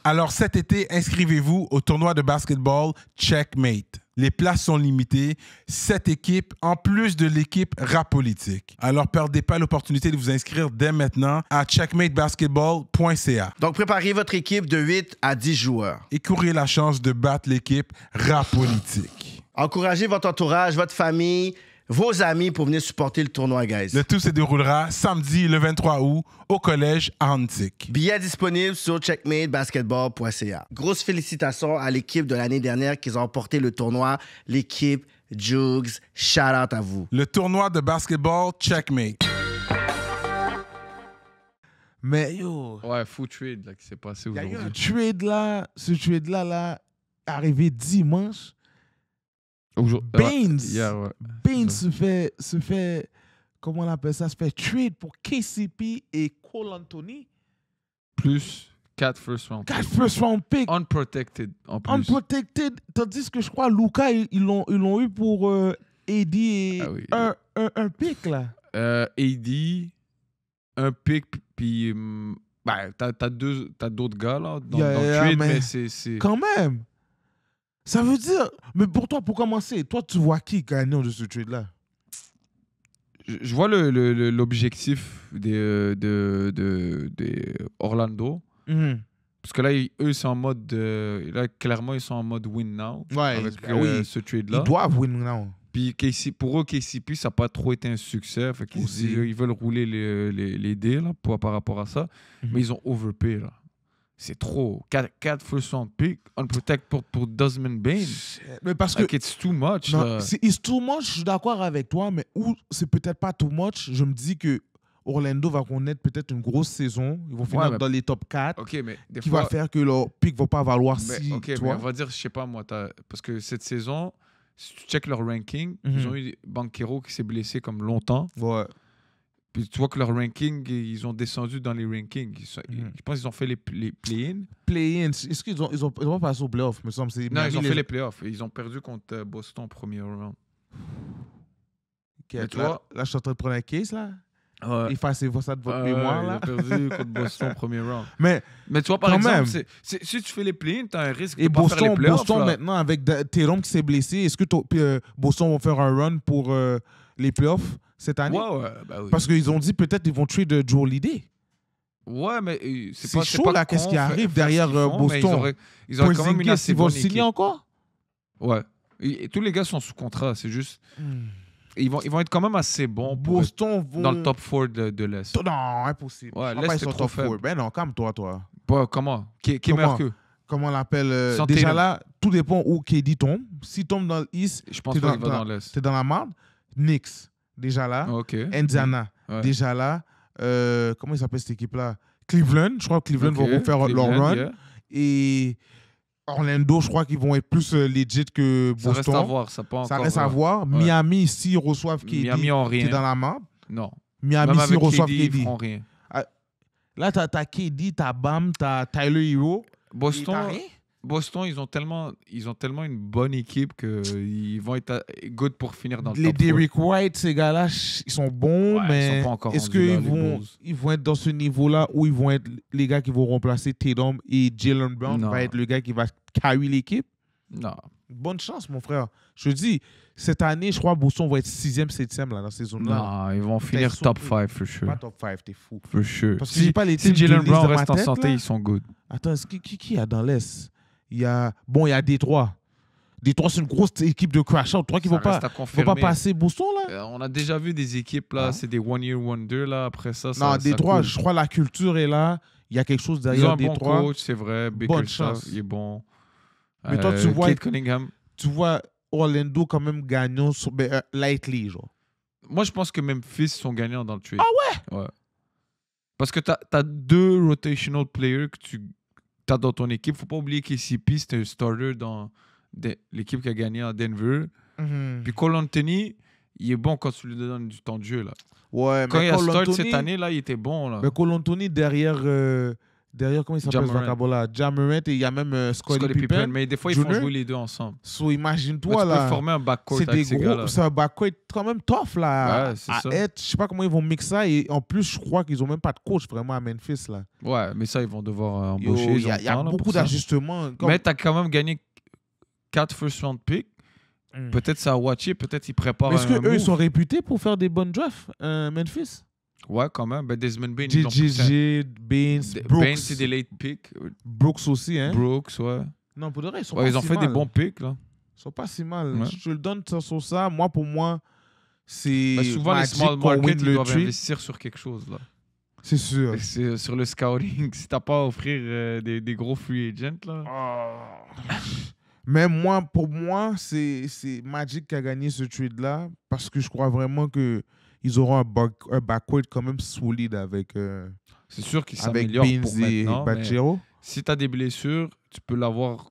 Alors cet été, inscrivez-vous au tournoi de basketball Checkmate. Les places sont limitées, 7 équipes, en plus de l'équipe rap politique. Alors perdez pas l'opportunité de vous inscrire dès maintenant à checkmatebasketball.ca. Donc préparez votre équipe de 8 à 10 joueurs. Et courez la chance de battre l'équipe rap politique. Encouragez votre entourage, votre famille, vos amis pour venir supporter le tournoi, guys. Le tout se déroulera samedi le 23 août au collège Antique. Billets disponibles sur checkmatebasketball.ca. Grosse félicitations à l'équipe de l'année dernière qui ont remporté le tournoi, l'équipe Jugs. Shout out à vous. Le tournoi de basketball Checkmate. Mais yo... Ouais, fou trade là, qui s'est passé aujourd'hui. Il y a eu un trade là, ce trade-là, arrivé dimanche. Baines, Baines se fait, comment on appelle ça, se fait trade pour KCP et Cole Anthony. Plus 4 first round picks. 4 first round picks. Unprotected en plus. Unprotected, tandis que je crois Luka, ils l'ont eu pour AD et un pick là. AD, un pick, puis t'as d'autres gars là dans le trade, mais c'est... Quand même. Ça veut dire... Mais pour toi, pour commencer, toi, tu vois qui gagnant de ce trade-là? Je vois l'objectif des Orlando. Mm-hmm. Parce que là, eux, c'est en mode... là, clairement, ils sont en mode win now. Ouais, avec ce trade-là. Ils doivent win now. Puis pour eux, KCP, ça n'a pas trop été un succès. Fait qu'ils veulent rouler les deals là, par rapport à ça. Mm-hmm. Mais ils ont overpay, là. C'est trop. 4 first round pick, unprotected pour Desmond Bane. Mais parce que... it's too much. Non, it's too much, je suis d'accord avec toi, mais où c'est peut-être pas too much, je me dis que Orlando va connaître peut-être une grosse saison. Ils vont finir dans les top 4. Okay, mais qui va faire que leur pick ne va pas valoir mais on va dire, je sais pas moi, parce que cette saison, si tu checkes leur ranking, ils ont eu Banchero qui s'est blessé comme longtemps. Ouais. Puis tu vois que leur ranking, ils ont descendu dans les rankings. Je pense qu'ils ont fait les play-in. Play-in. Est-ce qu'ils ont pas passé au playoff, me semble? Non, ils ont fait les playoffs. Ils ont perdu contre Boston en premier round. Okay, là, je suis en train de prendre un case, là. Ouais. Effacez-vous ça de votre mémoire, là. Ils ont perdu contre Boston en premier round. Mais tu vois, par exemple, si tu fais les play-in, tu as un risque de pas faire les playoffs. Boston, maintenant, avec Tatum qui s'est blessé, est-ce que Boston vont faire un run pour les playoffs cette année? Ouais, oui. Parce qu'ils ont dit peut-être qu'ils vont trade Joe Holiday. Ouais, mais c'est chaud là, qu'est-ce qui arrive derrière Boston? Ils auraient quand même une assez bonne équipe. Ils vont signer encore? Ouais. Et tous les gars sont sous contrat, c'est juste... Ils vont être quand même assez bons Boston dans le top 4 de l'Est. Non, impossible. Ouais, l'Est, c'est trop faible. Ben non, calme-toi, toi. Comment? Qui est meilleur qu'eux? Comment on l'appelle? Déjà là, tout dépend où KD tombe. S'il tombe dans l'East, je pense pas qu'il va dans l'Est. T'es dans la merde. Knicks, déjà là. Okay. Indiana, déjà là. Comment il s'appelle cette équipe-là? Cleveland. Je crois que Cleveland vont faire leur run. Yeah. Et Orlando, je crois qu'ils vont être plus legit que Boston. Ça reste à voir. Ça reste à voir. Ouais. Miami, s'ils reçoivent KD, t'es dans la merde. Non. Miami, s'ils reçoivent KD. Ils feront rien. Là, t'as KD, t'as Bam, t'as Tyler Hero. Boston, ils ont tellement une bonne équipe qu'ils vont être good pour finir dans le top 4. Les Derrick White, ces gars-là, ils sont bons, mais ils sont pas encore est-ce qu'ils vont être dans ce niveau-là où ils vont être les gars qui vont remplacer Tatum et Jaylen Brown va être le gars qui va carry l'équipe? Non. Bonne chance, mon frère. Je te dis, cette année, je crois que Boston va être 6e, 7e là, dans ces zones-là. Non, ils vont finir top 5, for sure. Pas top 5, t'es fou. For sure. Parce que si Jaylen Brown reste en santé, ils sont good. Attends, qui y a dans l'Est? Il y a Détroit. Détroit, c'est une grosse équipe de crash-out. Toi qui ne vont pas passer Boston, là? On a déjà vu des équipes, là, c'est des one-year wonder, là. Après ça, non, Détroit, je crois la culture est là. Il y a quelque chose derrière Détroit. Ils ont un bon coach, c'est vrai. Bonne chance. Il est bon. Mais toi, tu vois... Kate Cunningham. tu vois Orlando quand même gagnant lightly, genre. Moi, je pense que Memphis sont gagnants dans le trade. Ah ouais? Ouais. Parce que t'as 2 rotational players que tu as dans ton équipe. Faut pas oublier qu'ACP, c'était un starter dans l'équipe qui a gagné à Denver. Puis Cole Anthony, il est bon quand tu lui donnes du temps de jeu, là. Ouais, quand mais il a Cole start Anthony, cette année, là, il était bon, là. Mais Cole Anthony derrière comment il s'appelle ce vocabulaire? Ja Morant et il y a même Scottie Pippen. Mais des fois, ils font jouer les deux ensemble. So, imagine-toi, tu là. peux former un backcourt avec ces gars-là. C'est un backcourt quand même tough, là. Ouais, c'est ça. Je sais pas comment ils vont mixer ça. Et en plus, je crois qu'ils ont même pas de coach vraiment à Memphis, là. Ouais, mais ça, ils vont devoir embaucher. Il y a beaucoup d'ajustements. Mais tu as quand même gagné 4 first round picks. Peut-être ça a watché, peut-être ils préparent Est-ce qu'eux, ils sont réputés pour faire des bonnes drafts, Memphis? Ouais, quand même. Ben, Desmond Bain, JJJ, Baines, Brooks. Baines, c'est des late picks. Brooks aussi, hein? Brooks, ouais. Non, pour de vrai, ils sont pas si mal. Ils ont fait des bons picks, là. Ils sont pas si mal. Ouais. Je te le donne sur ça. Moi, pour moi, c'est souvent, Magic les small markets, ils doivent trade. investir sur quelque chose, là. C'est sûr. C'est sur le scouting. Si t'as pas à offrir des gros free agents, là. Mais pour moi, c'est Magic qui a gagné ce trade-là parce que je crois vraiment qu'ils auront un backcourt quand même solide avec c'est sûr qu'ils s'améliorent pour maintenant. Banchero. Si tu as des blessures, tu peux l'avoir.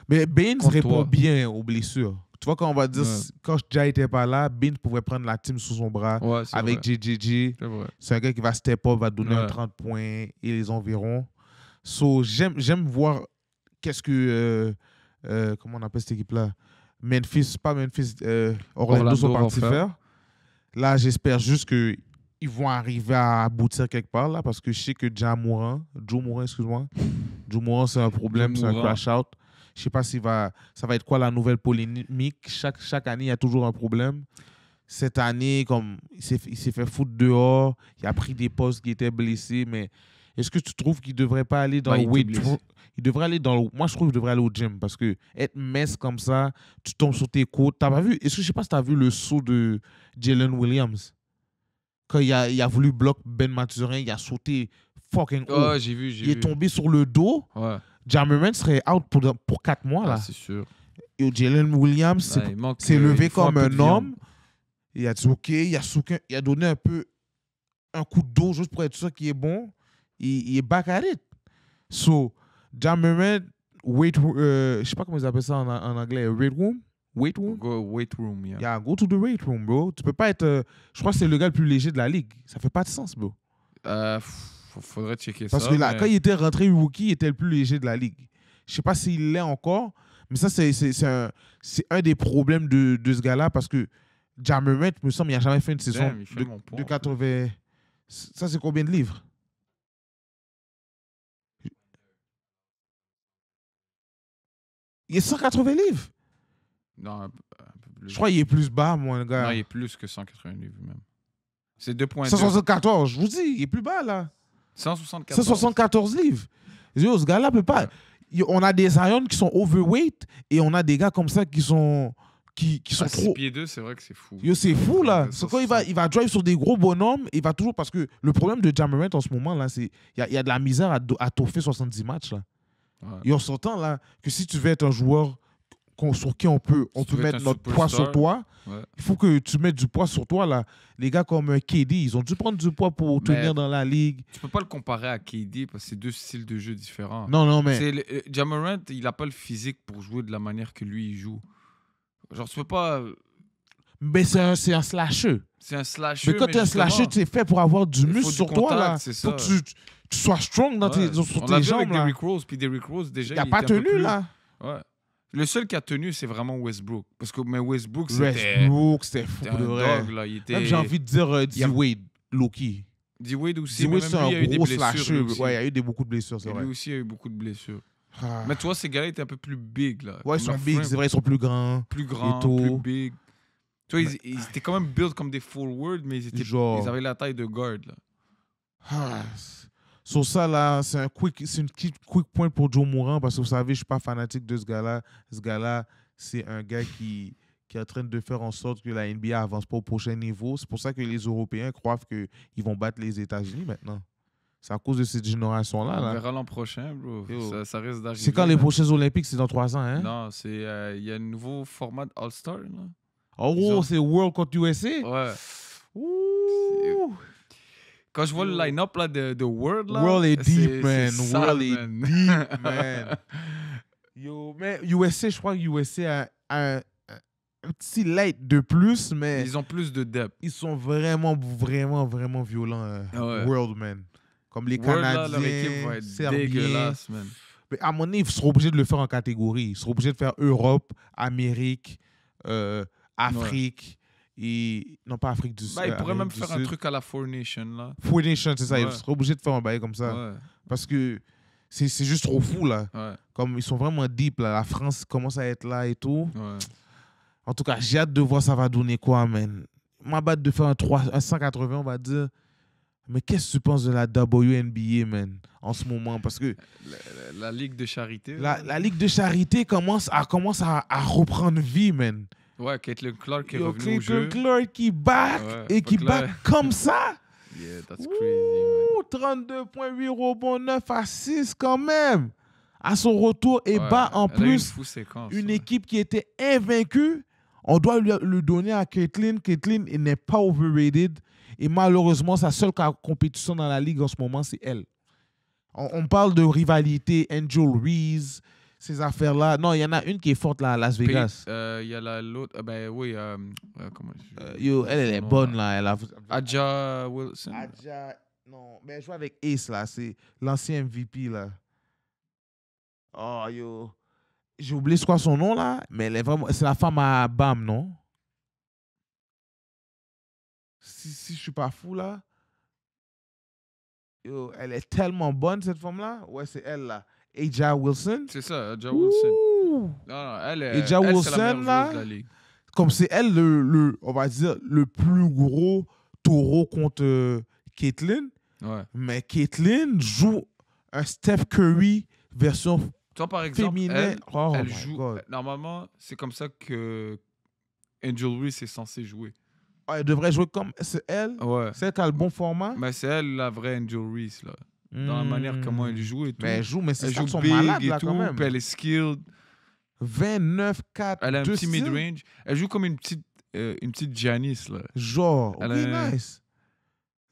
Mais Baines répond bien aux blessures. Tu vois, quand on va dire, quand Ja n'était pas là, Baines pouvait prendre la team sous son bras avec JJJ. C'est un gars qui va step up, va donner un 30 points et les environs. So, j'aime voir qu'est-ce que... comment on appelle cette équipe-là? Orlando sont partis faire. Là, j'espère juste qu'ils vont arriver à aboutir quelque part, là, parce que je sais que Joe Morant, excuse-moi. Joe Morant, c'est un problème, c'est un crash-out. Je ne sais pas ça va être quoi la nouvelle polémique. Chaque année, il y a toujours un problème. Cette année, comme il s'est fait foutre dehors, il a pris des postes qui étaient blessés, mais est-ce que tu trouves qu'il ne devrait pas aller dans le weight room? Il devrait aller moi, je trouve qu'il devrait aller au gym parce que être mince comme ça, tu tombes sur tes côtes. T'as pas vu? Est-ce que je sais pas si tu as vu le saut de Jalen Williams? Quand il a voulu bloquer Ben Mathurin, il a sauté fucking haut. Oh, j'ai vu. Il est tombé sur le dos. Ouais. Ja Morant serait out pour 4 mois. Là. C'est sûr. Et Jalen Williams s'est levé comme un homme. Il a dit OK, il a donné un coup de dos juste pour être sûr qu'il est bon. Il est back at it. So, Ja Morant, je sais pas comment ils appellent ça en anglais, weight room? Weight room? Go weight room, yeah. Yeah, go to the weight room, bro. Tu peux pas être... je crois que c'est le gars le plus léger de la ligue. Ça fait pas de sens, bro. Faudrait checker Parce ça. Parce que là, quand il était rentré rookie, il était le plus léger de la ligue. Je sais pas s'il l'est encore, mais ça, c'est un des problèmes de ce gars-là parce que Ja Morant, me semble, il n'a jamais fait une saison de 80... Ça, c'est combien de livres? Il est 180 livres. Non, un peu plus. Je crois qu'il est plus bas, mon gars. Non, il est plus que 180 livres, même. C'est 2.2. 174, je vous dis, il est plus bas, là. 174 livres. Ce gars-là peut pas... Ouais. On a des Zion qui sont overweight et on a des gars comme ça qui sont... Qui sont trop... 6 pieds 2, c'est vrai que c'est fou. C'est fou, là. C'est quand il va drive sur des gros bonhommes, il va toujours... Parce que le problème de Ja Morant en ce moment, là, c'est... Il y a de la misère à toffer 70 matchs, là. Ouais. Et on s'entend, là, que si tu veux être un joueur sur qui on peut mettre notre poids sur toi, il faut que tu mettes du poids sur toi, là. Les gars comme KD, ils ont dû prendre du poids pour tenir dans la ligue. Tu peux pas le comparer à KD parce que c'est 2 styles de jeu différents. Non, mais... Ja Morant, il a pas le physique pour jouer de la manière que lui, il joue. Genre, tu peux pas... Mais c'est un slasher. C'est un slasher, mais quand t'es un slasher, tu es fait pour avoir du muscle sur toi, là. Faut que tu sois strong sur tes jambes, avec Derrick Rose, puis Derrick Rose, déjà, il a pas tenu, là. Ouais. Le seul qui a tenu, c'est vraiment Westbrook. Parce que Westbrook, c'était fou de vrai. Dog, là. Même j'ai envie de dire D-Wade, Loki. D-Wade aussi, D-Wade, c'est un gros slasher. Ouais, il y a eu beaucoup de blessures, c'est vrai. Lui aussi, il y a eu beaucoup de blessures. Mais tu vois, ces gars-là étaient un peu plus big, là. Ouais, ils sont big, c'est vrai, ils sont plus grands. Plus big. Tu vois, ils étaient quand même build comme des forwards, mais ils avaient la taille de guard, là. Sur ça, là, c'est une petite quick point pour Joe Morant, parce que vous savez, je ne suis pas fanatique de ce gars-là. Ce gars-là, c'est un gars qui est en train de faire en sorte que la NBA n'avance pas au prochain niveau. C'est pour ça que les Européens croient qu'ils vont battre les États-Unis maintenant. C'est à cause de cette génération-là. On Là. verra l'an prochain, bro. Ça risque d'arriver. C'est quand les prochains Olympiques? C'est dans 3 ans, hein? Non, il y a un nouveau format de All-Star, là. Oh, c'est World contre USA? Ouais. Ouh! Quand je vois le line-up là, de World, là, World est deep, man. c'est World sale, est man. deep, man. Yo, mais USA, je crois que USA a un petit light de plus, mais Ils ont plus de depth. ils sont vraiment, vraiment, vraiment violents. Ouais. World, man. Comme les World, là, leur Canadiens, équipe va être Serbiens. dégueulasse, man. Mais à mon avis, ils seront obligés de le faire en catégorie. Ils seront obligés de faire Europe, Amérique, Afrique et... Non, pas Afrique du Sud. Bah, ils pourraient même faire un truc à la Four Nations, là. Four Nations, c'est ça. Ouais. Ils seront obligés de faire un bail comme ça. Ouais. Parce que c'est juste trop fou, là. Ouais. Comme ils sont vraiment deep, là. La France commence à être là et tout. Ouais. En tout cas, j'ai hâte de voir ça va donner quoi, man. Ma batte de faire un 180, on va dire. Mais qu'est-ce que tu penses de la WNBA, man, en ce moment? Parce que La Ligue de charité. la Ligue de charité commence à reprendre vie, man. Ouais, Caitlin Clark est Yo, revenue au Caitlin jeu. Clark qui back Ouais, et qui fuck là. back comme ça. Yeah, that's crazy, man. 32,8 rebonds, 9 à 6 quand même. À son retour et Ouais, bat en elle a eu plus fou séquence, une ouais. équipe qui était invaincue. On doit le donner à Caitlin. Caitlin n'est pas overrated. Et malheureusement, sa seule compétition dans la ligue en ce moment, c'est elle. On parle de rivalité, Angel Reese, ces affaires-là. Non, il y en a une qui est forte là à Las Vegas. Il y a l'autre. Ben oui. Comment Yo, elle est bonne là. Elle a... Aja Wilson. Aja, non, mais elle joue avec Ace là. C'est l'ancien MVP là. Oh, yo. J'ai oublié c'est quoi son nom là, mais elle est vraiment... c'est la femme à Bam, non? Si je suis pas fou là. Yo, elle est tellement bonne cette femme-là. Ouais, c'est elle là. Aja Wilson. C'est ça, Aja Wilson. Ouh. Non, elle Aja c'est la Wilson, meilleure là, joueuse de la ligue. Comme c'est elle, on va dire, le plus gros taureau contre Caitlin. Ouais. Mais Caitlin joue un Steph Curry version Toi, par exemple, féminin. elle joue. Normalement, c'est comme ça que Angel Reese est censée jouer. Elle devrait jouer comme c'est elle. Ouais. C'est elle qui a le bon format. Mais c'est elle la vraie Angel Reese, là. Dans la manière comment elle joue et tout. Mais elle joue, mais c'est elle ça joue sont big malades et là tout, quand même. puis elle est skilled. 29, 4, Elle a un 2 petit styles. mid-range. Elle joue comme une petite Giannis, là. Genre, Elle ok, a- nice.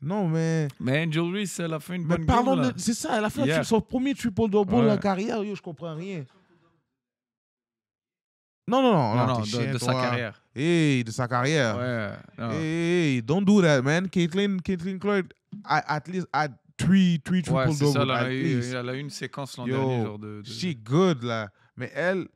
Non, mais... Mais Angel Reese, elle a fait une Mais bonne parlons game, là. de... C'est ça, elle a fait Hier. son premier triple-double Ouais. dans la carrière. Yo, je comprends rien. Non, t'es chien, de sa toi. carrière. Hey, de sa carrière. Ouais. Non. Hey, don't do that, man. Caitlin Clark, at least, had three Ouais, triple-double. c'est ça. at least. Elle a eu une séquence l'an Yo, dernier, genre de... she good, là. Mais elle,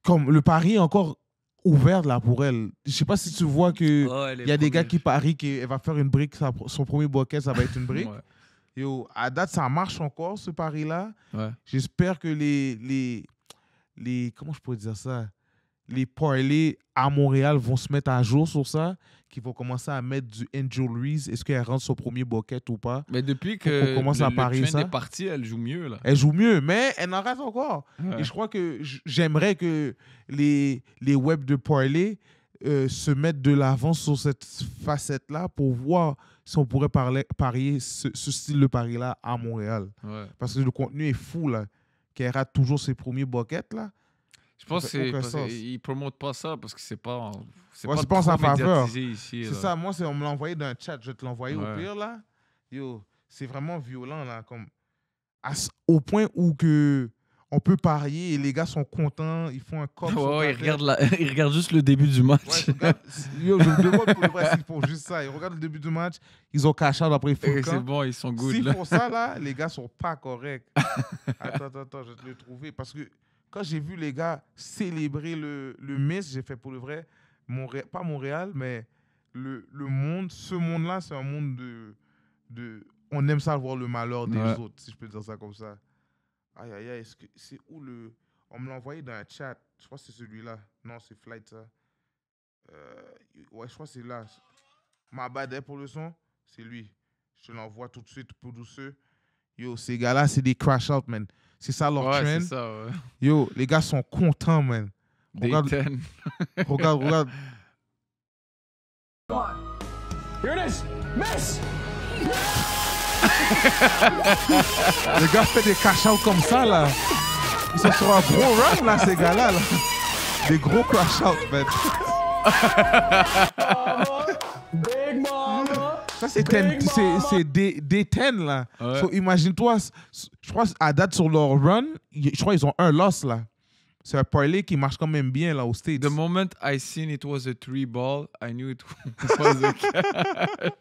comme le pari est encore ouvert, là, pour elle. Je sais pas si tu vois que Oh, elle est il y a des gars première. qui parient qu'elle va faire une brique, son premier bucket, ça va être une brique. Ouais. Yo, à date, ça marche encore, ce pari-là. Ouais. J'espère que les... Comment je pourrais dire ça? Les parlays à Montréal vont se mettre à jour sur ça, qui vont commencer à mettre du Angel Reese. Est-ce qu'elle rentre son premier bucket ou pas? Mais depuis Faut que qu'on commence à parier le trend ça. est parti, elle joue mieux, là. Elle joue mieux, mais elle en rate encore. Ouais. Et je crois que j'aimerais que les web de parlay se mettent de l'avant sur cette facette-là pour voir si on pourrait parier ce style de pari-là à Montréal. Ouais. Parce que le contenu est fou, là. Qu'elle rate toujours ses premiers buckets, là. Je pense Ça que fait c'est aucun parce sens. qu'ils ne promotent pas ça parce que c'est pas Ouais, c'est pas en trop sa faveur. médiatisé ici. C'est là. ça, moi, on me l'a envoyé dans un chat, je vais te l'envoyer au Ouais. pire, là. Yo, c'est vraiment violent, là, comme... au point où que on peut parier et les gars sont contents, ils font un cop sur ta Ouais, tête. ils regardent juste le début du match. Ouais, je regarde- yo, je me demande pour le vrai s'ils font juste ça. Ils regardent le début du match, ils ont cash out, après ils font le Et c'est camp. bon, ils sont good. S'ils Là. font ça, là, les gars sont pas corrects. Attends, je vais te le trouver. Parce que quand j'ai vu les gars célébrer le Miss, j'ai fait pour le vrai, pas Montréal, mais le monde, ce monde-là, c'est un monde de... On aime ça voir le malheur des Ouais. autres, si je peux dire ça comme ça. Aïe, aïe, aïe, c'est où le... On me l'a envoyé dans un chat. Je crois que c'est celui-là. Non, c'est Flight, ça. Ouais, je crois que c'est là. Ma bad pour le son, c'est lui. Je te l'envoie tout de suite pour douceur. Yo, ces gars-là, c'est des crash out, man. C'est ça leur Ouais, trend. c'est ça, ouais. Yo, les gars sont contents, man. Regarde, Dayton. regarde. Here it is. Miss! Le gars fait des cash-out comme ça, là. Ils sont sur un gros run, là, ces gars-là. Là. Des gros cash-out, man. Ça, c'est D10, là. Ouais. So, imagine-toi, je crois à date sur leur run, je crois qu'ils ont un loss, là. C'est un parlay qui marche quand même bien, là, aux States. The moment I seen it was a 3-ball, I knew it was a cash.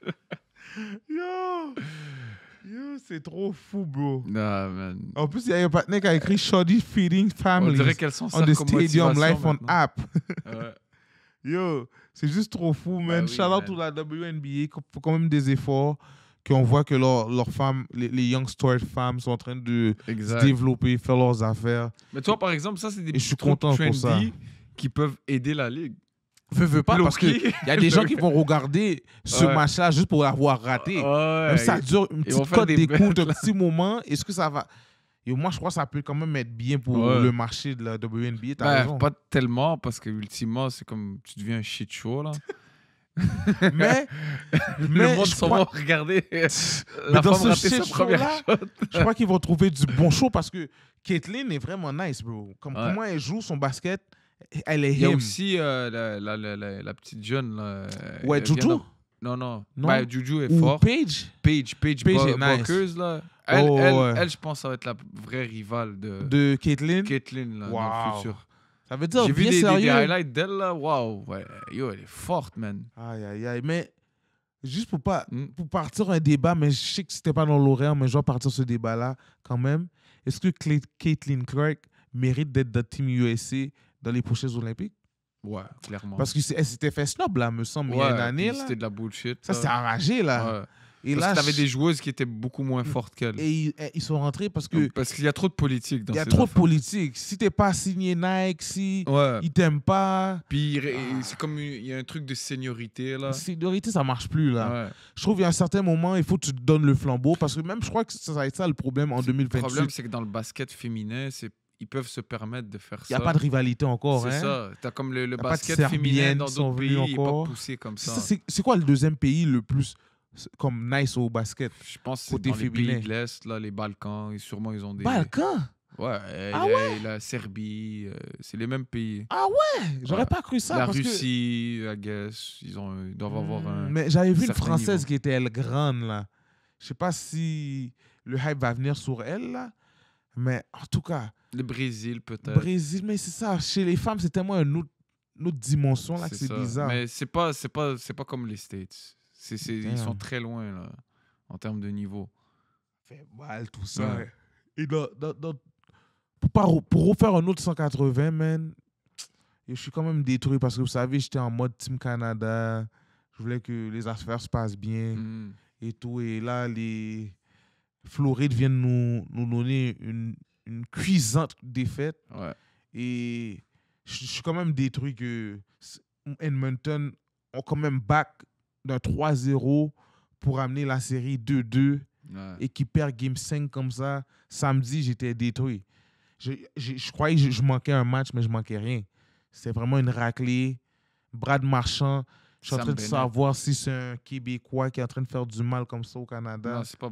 Yo, c'est trop fou, bro. Nah, man. En plus, il y a un partenaire qui a écrit Shoddy Feeding On Families dirait qu'elles sont on the Stadium Life on maintenant. app. Ouais. Yo, c'est juste trop fou, man. oui, Shout out man. to la WNBA, il faut quand même des efforts, qu'on voit que leurs femmes, les young stored femmes sont en train de Exact. se développer, faire leurs affaires. Mais toi, par exemple, ça, c'est des Et je suis petits trucs content pour ça. trendy qui peuvent aider la ligue. Veux pas, parce Low-key. qu'il y a des gens qui vont regarder ce Ouais. match-là juste pour l'avoir raté. Même ça dure une vont petite faire cote des d'écoute, bets, un petit moment. Est-ce que ça va... Et moi, je crois que ça peut quand même être bien pour Ouais. le marché de la WNBA. T'as Ben, raison. pas tellement, parce que ultimement, c'est comme tu deviens un shit show, là. Mais Le monde je s'en crois- va regarder Mais la dans femme ce rater sa shit première show-là, shot. je crois qu'ils vont trouver du bon show parce que Caitlyn est vraiment nice, bro. Comme Ouais. comment elle joue son basket, elle est Il y a him. aussi la petite jeune, là. Ouais, elle vient Juju? Non. Non? Ben, Juju est Ou fort. Paige Paige Paige est nice. Buckers, là. Elle, Oh, ouais. elle, je pense, ça va être la vraie rivale de de Caitlyn. Caitlyn, là, dans Wow. le futur. Ça veut dire J'ai vu bien des sérieux. highlights d'elle, là. Waouh, ouais. Yo, elle est forte, man. Aïe, aïe, aïe. Mais juste pour Mm. partir un débat, mais je sais que c'était pas dans l'horaire, mais je vais partir ce débat-là quand même. Est-ce que Caitlyn Clark mérite d'être dans Team USA dans les prochaines Olympiques? Ouais, clairement. Parce qu'elle s'était fait snob, là, me semble, il y a une année. puis Là. c'était de la bullshit. Ça, c'est enragé, là. Ouais. Et Parce là, que t'avais des joueuses qui étaient beaucoup moins fortes qu'elle. Et ils sont rentrés parce que Parce qu'il y a trop de politique dans il y a ces trop de affaires. politique. Si t'es pas signé Nike, si Ouais. ils t'aiment pas, Puis c'est comme il y a un truc de seniorité, là. sécurité, ça marche plus, là. Ouais. Je trouve qu'il y a un certain moment, il faut que tu te donnes le flambeau parce que même, je crois que ça va être ça le problème en Le 2028. problème, c'est que dans le basket féminin, ils peuvent se permettre de faire Il ça. n'y a pas de rivalité encore. C'est hein. ça. T'as comme le a pas de basket Serbiennes féminin dans qui sont d'autres venues pays, il n'est encore. pas poussé comme C'est ça. ça, c'est quoi le deuxième pays le plus comme nice au basket? Je pense que c'est côté dans les féminin. pays de l'Est, là, les Balkans, et sûrement ils ont des... Balkan? Ouais, Ah la Serbie, c'est les mêmes pays. Ah ouais? J'aurais Ouais. pas cru ça. La parce Russie, I guess, ils doivent avoir un... Mais j'avais vu une certain Française niveau. qui était elle grande, là. Je sais pas si le hype va venir sur elle, là. Mais en tout cas, Le Brésil, peut-être. Brésil, mais c'est ça. Chez les femmes, c'est tellement une autre dimension, là, que c'est ça. bizarre. Mais c'est pas comme les States. Ils sont Damn. très loin, là, en termes de niveau. Fait mal, tout ça. Ouais. Et pour refaire un autre 180, man, je suis quand même détruit parce que vous savez, j'étais en mode Team Canada. Je voulais que les affaires se passent bien Mm. et tout. Et là, les Florides viennent nous donner une cuisante défaite. Ouais. Et je suis quand même détruit que Edmonton ont quand même back d'un 3-0 pour amener la série 2-2 Ouais. et qui perd Game 5 comme ça. Samedi, j'étais détruit. Je croyais que je manquais un match, mais je manquais rien. C'était vraiment une raclée. Brad Marchand, je suis en Sam train de Bennett. savoir si c'est un Québécois qui est en train de faire du mal comme ça au Canada. Non, c'est pas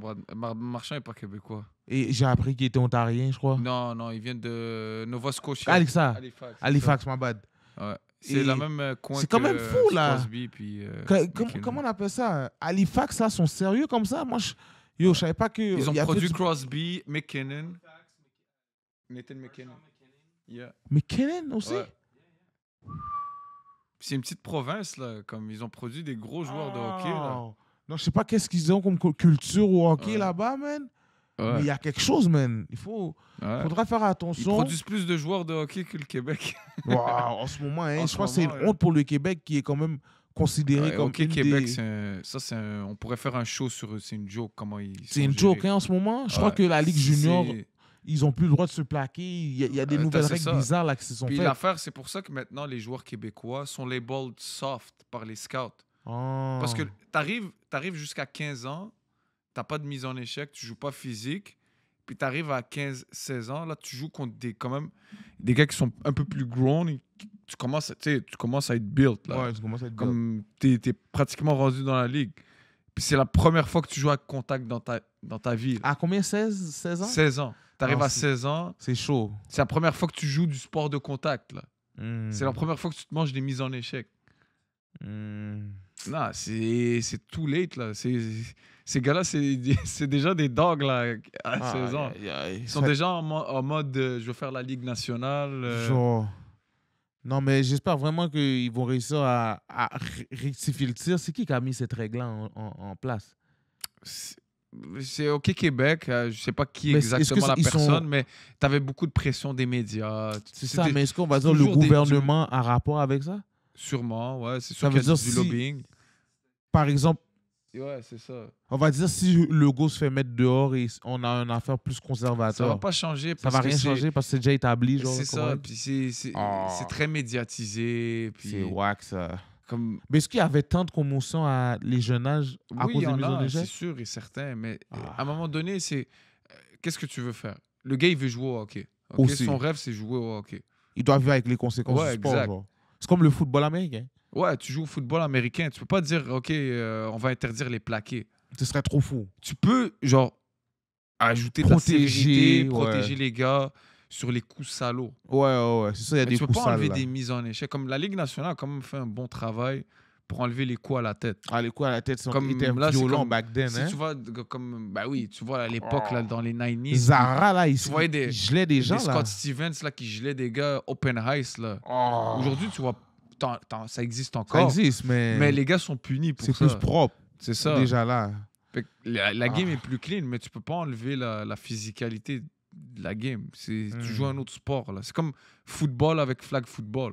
Marchand n'est pas québécois. Et j'ai appris qu'il était ontarien, je crois. Non, il vient de Nova Scotia. Halifax, c'est Halifax, my bad. ça. Ouais. C'est Et la même coin c'est quand que même fou, là. Crosby, puis, Comment on appelle ça? Halifax, là, sont sérieux comme ça? Moi, je savais pas que... Ils ont il y avait produit du- Crosby, McKinnon. Nathan McKinnon. Yeah. McKinnon aussi? Ouais. C'est une petite province, là. Comme ils ont produit des gros joueurs de hockey, là. Oh. Non, je sais pas qu'est-ce qu'ils ont comme culture au hockey Ouais. là-bas, man. Ouais. Mais il y a quelque chose, man. Ouais. Faudra faire Ils attention. produisent plus de joueurs de hockey que le Québec. Wow, en ce moment, hein, En je ce crois que c'est moment, une honte pour le Québec qui est quand même considéré Ouais, comme Hockey une Québec, des... on pourrait faire un show sur eux. C'est une joke, comment ils C'est sont une gérés. joke hein, en ce moment. Je crois Ouais. que la Ligue junior, C'est- ils ont plus le droit de se plaquer. Il y a des nouvelles c'est règles ça. bizarres là, qui se sont Puis faites. l'affaire, c'est pour ça que maintenant, les joueurs québécois sont labeled soft par les scouts. Oh. Parce que t'arrives jusqu'à 15 ans, t'as pas de mise en échec, tu joues pas physique, puis t'arrives à 15-16 ans, là, tu joues contre quand même des gars qui sont un peu plus grown, et tu commences à être built, là. Ouais, tu commences à être Comme t'es pratiquement rendu dans la ligue. Puis c'est la première fois que tu joues à contact dans ta vie. À combien? 16 ans? 16 ans. T'arrives à 16 ans. C'est chaud. C'est la première fois que tu joues du sport de contact, là. Mm. C'est la première fois que tu te manges des mises en échec. Non, c'est too late, là. Ces gars-là, c'est déjà des dogs, là, à 16 ans. Ils sont déjà en mode je veux faire la Ligue nationale. Genre... Non, mais j'espère vraiment qu'ils vont réussir à rectifier le tir. C'est qui a mis cette règle-là en place? C'est OK Québec. Je sais pas qui exactement la personne, mais tu avais beaucoup de pression des médias. C'est ça, mais est-ce qu'on va dire le gouvernement a rapport avec ça? Sûrement, ouais. C'est sûr qu'il y a du lobbying. Par exemple, ouais, c'est ça. On va dire si le go se fait mettre dehors et on a une affaire plus conservateur. Ça va pas changer. Ça va rien changer parce que c'est déjà établi. C'est ça. Puis c'est très médiatisé. C'est wack, ça. Mais est-ce qu'il y avait tant de commotion à les jeunes âges à cause des mises en échec? C'est sûr et certain. Mais à un moment donné, c'est qu'est-ce que tu veux faire? Le gars, il veut jouer au hockey. Okay? Son rêve, c'est jouer au hockey. Il doit vivre avec les conséquences du sport. Genre. C'est comme le football américain. Ouais, tu joues au football américain. Tu peux pas dire, OK, on va interdire les plaqués. Ce serait trop fou. Tu peux, genre, ajouter de la sévérité, protéger les gars sur les coups salauds. Ouais. C'est ça, il y a des coups salauds. Tu peux pas enlever des mises en échec. Comme la Ligue nationale a quand même fait un bon travail pour enlever les coups à la tête. Les coups à la tête sont violents back then. Si tu vois, tu vois à l'époque, là, dans les 90s. Zara, là, il gelait des gens. Scott Stevens, là, qui gelait des gars open ice, là. Aujourd'hui, tu vois, ça existe encore. Ça existe, mais les gars sont punis pour ça. C'est plus propre. C'est ça. Déjà là. La game est plus clean, mais tu peux pas enlever la physicalité de la game. Tu joues un autre sport, là. C'est comme football avec flag football.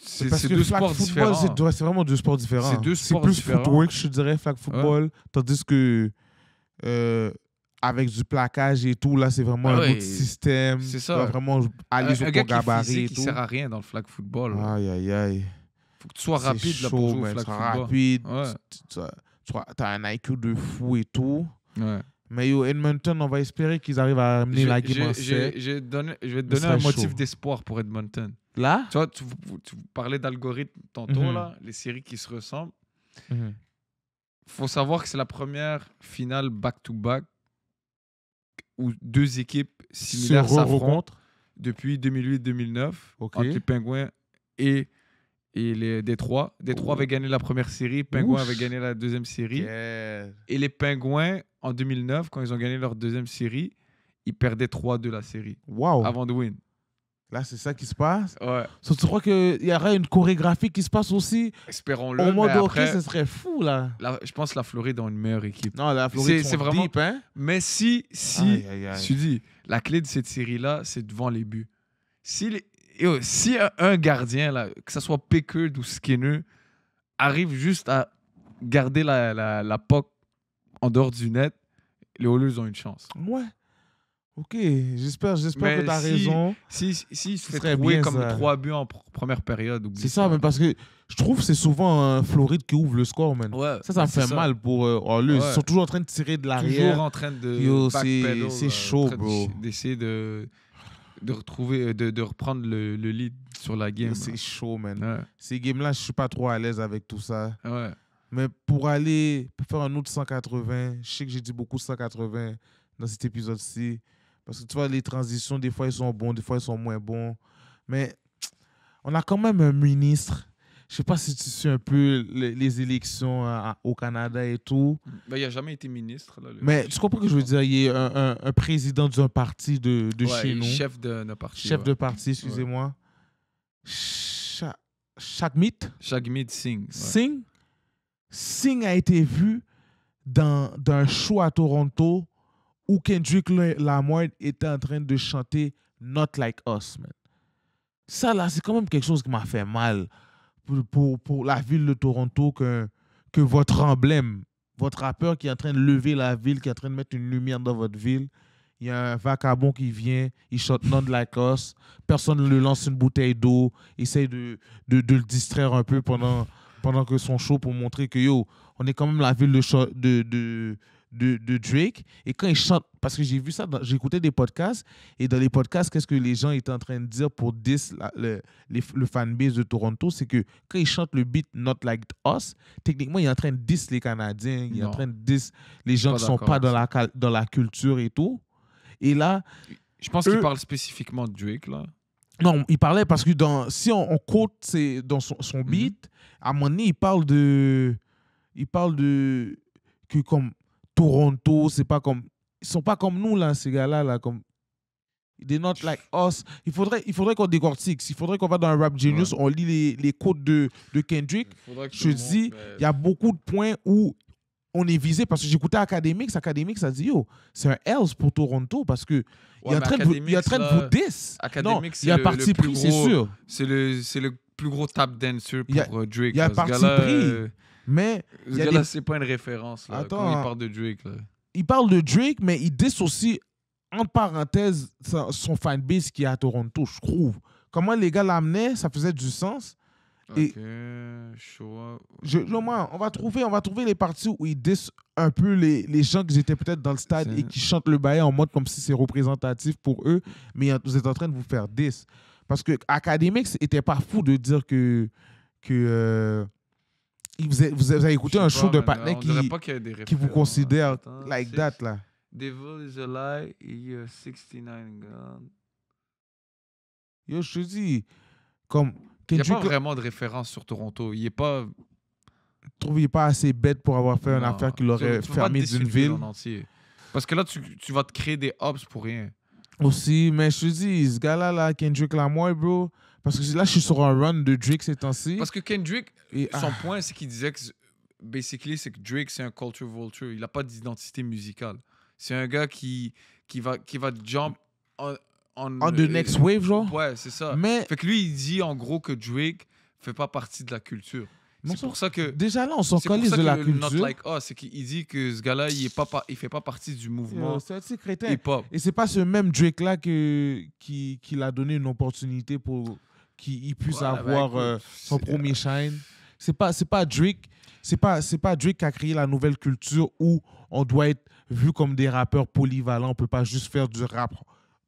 C'est deux sports différents. C'est vraiment deux sports différents. C'est deux sports différents. C'est plus footwork, je dirais, flag football. Tandis que avec du plaquage et tout, là, c'est vraiment un autre système. C'est ça. Vraiment aller sur ton gabarit et tout. Qui sert à rien dans le flag football. Aïe. Faut que tu sois rapide là, pour jouer au flag football. Rapide. Tu as un IQ de fou et tout. Ouais. Mais Edmonton, on va espérer qu'ils arrivent à amener la game en sec. Je vais te donner un motif d'espoir pour Edmonton. Là? Tu vois, tu parlais d'algorithme tantôt, là, les séries qui se ressemblent. Faut savoir que c'est la première finale back-to-back où deux équipes similaires s'affrontent depuis 2008-2009 entre les Penguins et les Détroits. Détroit avait gagné la première série, Penguins avait gagné la deuxième série. Et les Penguins, en 2009, quand ils ont gagné leur deuxième série, ils perdaient 3-2 la série avant de win. Là, c'est ça qui se passe. Ouais. Tu crois qu'il y aurait une chorégraphie qui se passe aussi? Espérons-le. Au mode hockey, ce serait fou, là. Je pense que la Floride a une meilleure équipe. Non, la Floride, c'est vraiment deep, hein? Mais si tu dis, la clé de cette série-là, c'est devant les buts. Si un gardien, là, que ce soit Pickard ou Skinner, arrive juste à garder la puck en dehors du net, les Oilers ont une chance. Ouais. OK, j'espère que tu as raison. Si se fait trouver comme 3 buts en première période. C'est ça, mais parce que je trouve que c'est souvent Floride qui ouvre le score, man. Ouais, ça me fait mal pour Oilers. Ils sont toujours en train de tirer de l'arrière. Toujours en train de backpedal. C'est chaud, bro. D'essayer de retrouver, de reprendre le lead sur la game. C'est chaud, man. Ouais. Ces games-là, je suis pas trop à l'aise avec tout ça. Ouais. Mais pour faire un autre 180, je sais que j'ai dit beaucoup 180 dans cet épisode-ci. Parce que tu vois, les transitions, des fois, ils sont bons, des fois, ils sont moins bons. Mais on a quand même un ministre. Je sais pas si tu suis un peu les élections au Canada et tout. Ben, il n'a jamais été ministre. Là, mais tu comprends ce que je veux dire? Il y a un président d'un parti de chez nous. Chef de parti. Chef de parti, excusez-moi. Jagmeet Singh. Ouais. Singh a été vu dans un show à Toronto où Kendrick Lamar était en train de chanter Not Like Us, man. Ça, là, c'est quand même quelque chose qui m'a fait mal pour la ville de Toronto que votre emblème, votre rappeur qui est en train de lever la ville, qui est en train de mettre une lumière dans votre ville, il y a un vagabond qui vient, il chante Not Like Us, personne ne lui lance une bouteille d'eau, essaye de le distraire un peu pendant que son show pour montrer que, on est quand même la ville de Drake. Et quand il chante, parce que j'ai vu ça, j'écoutais des podcasts, et dans les podcasts, qu'est-ce que les gens étaient en train de dire pour diss le fanbase de Toronto, c'est que quand il chante le beat Not Like Us, techniquement, il est en train de diss les Canadiens, il est en train de diss les gens qui ne sont pas dans la culture et tout. Et là... Je pense qu'il parle spécifiquement de Drake, là. Non, il parlait parce que si on quote dans son beat, à un moment donné, il parle de que comme Toronto, c'est pas comme ils sont pas comme nous là, ces gars-là là, comme they're not like us. Il faudrait qu'on décortique. Il faudrait qu'on va dans un Rap Genius, on lit les quotes de Kendrick. Je te dis, il y a beaucoup de points où on est visé parce que j'écoutais Academics, ça dit yo, c'est un else pour Toronto parce que il est en train de vous diss. Academics, il y a un parti pris, c'est sûr. C'est le plus gros tap dancer pour Drake. Il y a un parti pris. Mais ce gars-là, c'est pas une référence. Là, quand il parle de Drake. Là. Il parle de Drake, mais il diss aussi, entre parenthèses, son fanbase qui est à Toronto, je trouve. Comment les gars l'amenaient, ça faisait du sens. Et on va trouver les parties où ils diss un peu les gens qui étaient peut-être dans le stade et qui chantent le bail en mode comme si c'est représentatif pour eux, mais vous êtes en train de vous faire diss. Parce que Academics n'était pas fou de dire que vous avez écouté un show de partenaire qui vous considère like that là. Devil is a lie, you're 69 God. Yo, je te dis, comme il n'y a pas vraiment de référence sur Toronto. Il n'est pas... Trouviez pas assez bête pour avoir fait une affaire qui l'aurait fermé d'une ville. En entier. Parce que là, tu vas te créer des hubs pour rien. Aussi, mais je te dis, ce gars-là, là, Kendrick Lamar, bro, parce que là, je suis sur un run de Drake ces temps-ci. Parce que Kendrick, son point, c'est qu'il disait que, basically, c'est que Drake, c'est un culture vulture. Il n'a pas d'identité musicale. C'est un gars qui va jump on the next wave, genre. Ouais, c'est ça. Mais... Fait que lui, il dit en gros que Drake fait pas partie de la culture. C'est pour ça que... Déjà là, on s'en calise de la culture. Not Like Us, c'est qu'il dit que ce gars-là, il fait pas partie du mouvement hip-hop. Et c'est pas ce même Drake-là qui l'a donné une opportunité pour qu'il puisse avoir son premier shine. C'est pas Drake. C'est pas Drake qui a créé la nouvelle culture où on doit être vu comme des rappeurs polyvalents. On peut pas juste faire du rap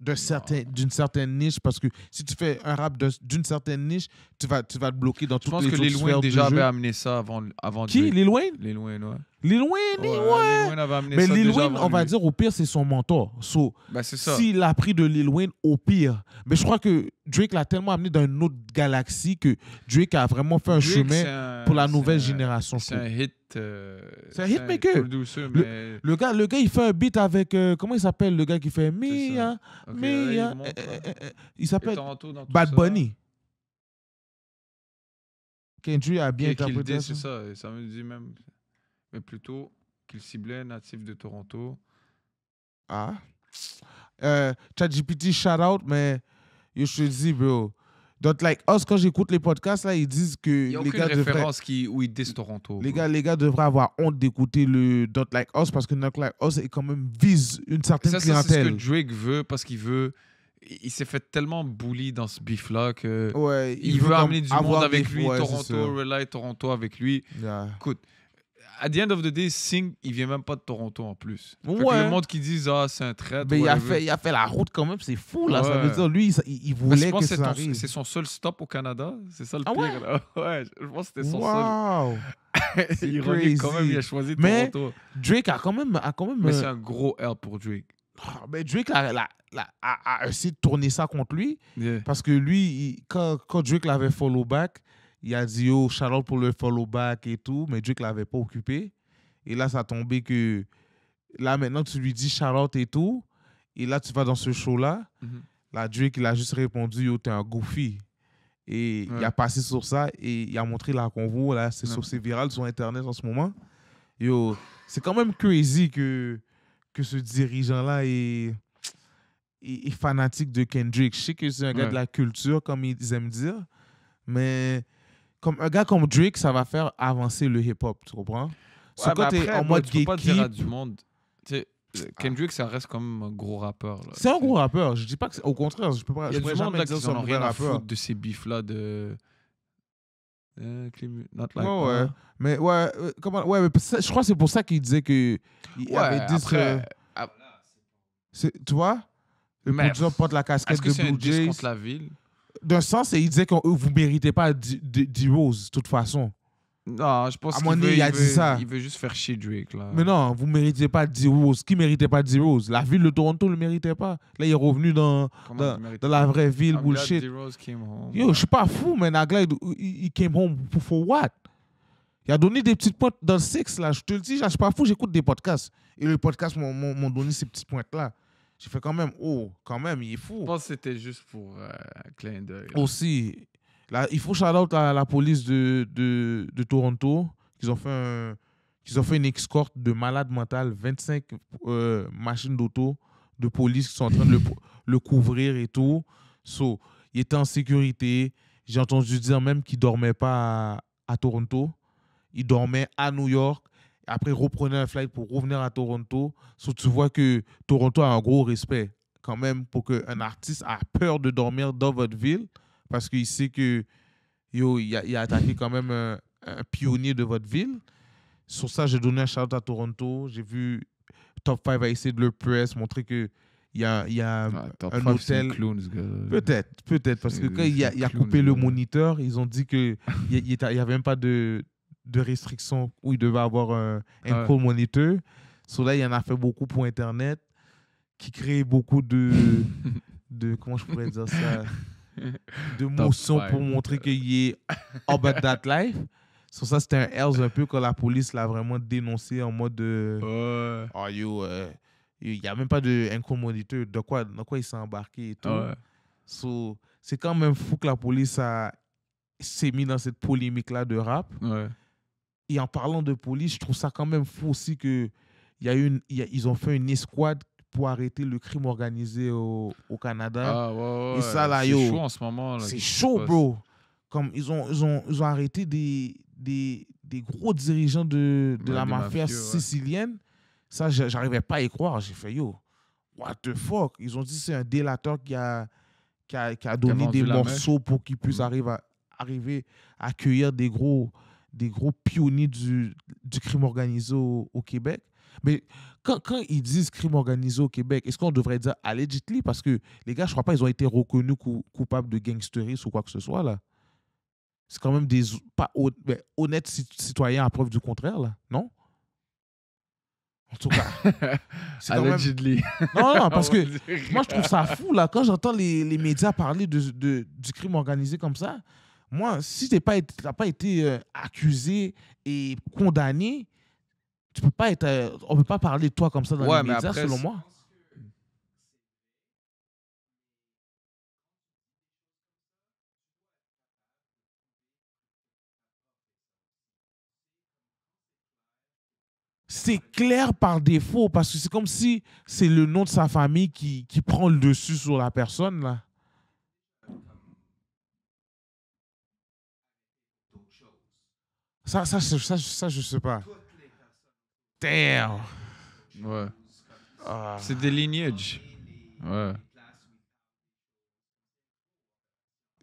d'une certaine niche, parce que si tu fais un rap d'une certaine niche, tu vas te bloquer dans toutes les autres sphères. Je pense que Lil Wayne déjà avait amené ça avant Qui? Lil Wayne? Lil Wayne, ouais. Lil Wayne avait amené ça. Mais Lil Wayne, on va dire, au pire, c'est son mentor. C'est ça. S'il a pris de Lil Wayne, au pire. Mais je crois que Drake l'a tellement amené dans une autre galaxie que Drake a vraiment fait un chemin pour la nouvelle génération. C'est un hit. C'est un hitmaker. Le gars, il fait un beat avec... comment il s'appelle, le gars qui fait Mia, Mia. Il s'appelle Bad Bunny. Kendrick a bien interprété ça. C'est ça. Et ça me dit même... Mais plutôt qu'il ciblait natif de Toronto. Ah. ChatGPT, shout out, mais je te dis, bro. Don't Like Us, quand j'écoute les podcasts, là, ils disent que il y a aucune référence où ils disent Toronto. Les gars devraient avoir honte d'écouter le Don't Like Us parce que Don't Like Us est quand même vise une certaine clientèle. C'est ce que Drake veut parce qu'il veut... Il s'est fait tellement bully dans ce beef-là que il veut amener du monde avec lui. Toronto, Relay, Toronto avec lui. Yeah. Écoute, at the end of the day, Singh, il vient même pas de Toronto en plus. Le monde qui dit c'est un traître. Mais il a fait la route quand même, c'est fou là. Ça veut dire lui, il voulait que ça arrive. C'est son seul stop au Canada. C'est ça le pire. Là. Ouais, je pense que c'était son seul. C'est ironique quand même, il a choisi Toronto. Mais Drake a quand même. Mais c'est un gros L pour Drake. Mais Drake a essayé de tourner ça contre lui. Parce que lui, quand Drake l'avait follow back, il a dit yo, shout out pour le follow back et tout, mais Drake l'avait pas occupé. Et là, ça a tombé que là, maintenant, tu lui dis shout out et tout. Et là, tu vas dans ce show-là. Là, Drake, il a juste répondu yo, t'es un goofy. Et il a passé sur ça et il a montré la convo. Là, c'est viral sur Internet en ce moment. Yo, c'est quand même crazy que ce dirigeant-là est fanatique de Kendrick. Je sais que c'est un gars de la culture, comme ils aiment dire, mais comme un gars comme Drake, ça va faire avancer le hip-hop, tu comprends? Ouais, quand t'es en mode gatekeep... Tu peux pas dire à du monde... Kendrick, ça reste quand même un gros rappeur. C'est un gros rappeur. Je dis pas que c'est... Au contraire, je pourrais jamais dire son vrai rappeur. De ces bifs-là de... Not like ouais. Mais ouais, ouais, mais je crois que c'est pour ça qu'il disait que il avait dit après, tu vois, le producer porte la casquette de Blue Jays contre la ville. D'un sens, il disait que vous méritez pas D-Rose de toute façon. Non, je pense qu'il il veut juste faire chier Drake là. Mais non, vous méritez pas D-Rose. Qui méritait pas D-Rose? La ville de Toronto le méritait pas. Là, il est revenu dans la vraie ville, bullshit. Yo, je suis pas fou, mais Nagla, il came home for what? Il a donné des petites pointes dans le Six, là. Je te le dis, je suis pas fou, j'écoute des podcasts. Et les podcasts m'ont donné ces petites pointes-là. J'ai fait quand même, il est fou. Je pense que c'était juste pour un clin d'œil. Aussi, là, il faut shout-out à la police de Toronto, qu'ils ont fait une escorte de malade mental, 25 machines d'auto de police qui sont en train de le couvrir et tout. So, il était en sécurité. J'ai entendu dire même qu'il ne dormait pas à Toronto. Il dormait à New York. Après, il reprenait un flight pour revenir à Toronto. So, tu vois que Toronto a un gros respect quand même pour qu'un artiste a peur de dormir dans votre ville parce qu'il sait que il a attaqué quand même un pionnier de votre ville. Sur ça, j'ai donné un shout-out à Toronto. J'ai vu Top 5 a essayé de le press, montrer qu'il y a un hôtel. Peut-être, parce que quand il a coupé le moniteur, ils ont dit qu'il n'y avait même pas de restrictions où il devait avoir un call monitor. So là, il en a fait beaucoup pour Internet, qui crée beaucoup de comment je pourrais dire ça, de motion pour montrer qu'il est about that life. So ça, c'était un else un peu quand la police l'a vraiment dénoncé en mode il n'y a même pas de call monitor. Dans quoi il s'est embarqué et tout. So, c'est quand même fou que la police s'est mis dans cette polémique-là de rap. Et en parlant de police, je trouve ça quand même fou aussi qu'ils ont fait une escouade pour arrêter le crime organisé au Canada. Et ça, là, c'est chaud en ce moment. Là, c'est chaud, bro. Comme ils ont arrêté des gros dirigeants de la mafia sicilienne. Ça, j'arrivais pas à y croire. J'ai fait, what the fuck? Ils ont dit que c'est un délateur qui a donné des morceaux pour qu'il puisse arriver à accueillir des gros pionniers du crime organisé au Québec. Mais quand ils disent crime organisé au Québec, est-ce qu'on devrait dire allegedly? Parce que les gars, je crois pas qu'ils ont été reconnus coupables de gangsterisme ou quoi que ce soit, là. C'est quand même des honnêtes citoyens à preuve du contraire, là, non? En tout cas, c'est quand allegedly. Non, parce que moi, je trouve ça fou, là. Quand j'entends les médias parler du crime organisé comme ça, moi, si tu n'as pas été accusé et condamné, on ne peut pas parler de toi comme ça dans les médias, selon moi. C'est clair par défaut, parce que c'est comme si c'est le nom de sa famille qui prend le dessus sur la personne, là. Ça, je sais pas. Damn. Ouais. C'est des lineages. Ouais.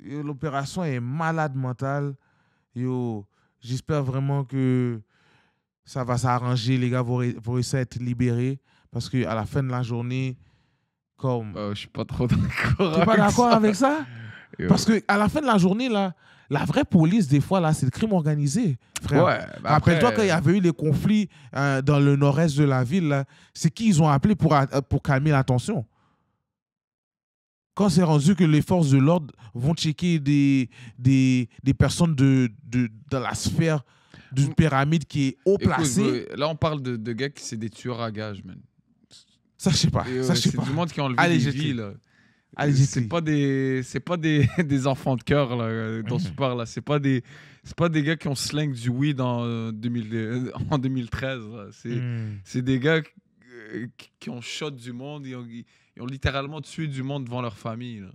L'opération est malade mentale. J'espère vraiment que ça va s'arranger. Les gars vont réussir à être libérés. Parce qu'à la fin de la journée, comme... je suis pas trop d'accord. Tu n'es pas d'accord avec ça? Parce qu'à la fin de la journée, là, la vraie police, des fois, là, c'est le crime organisé, frère. Rappelle-toi quand il y avait eu les conflits dans le nord-est de la ville, là, c'est qui ils ont appelé pour calmer la tension? Quand c'est rendu que les forces de l'ordre vont checker des personnes dans la sphère d'une pyramide qui est haut placée. Là, on parle de gars qui c'est des tueurs à gages, man. Ça, je sais pas. C'est du monde qui a enlevé des vies, là. C'est pas des enfants de cœur là dont tu parles là. C'est pas des gars qui ont slang du weed en 2013 là. C'est des gars qui ont shot du monde, ils ont littéralement tué du monde devant leur famille là.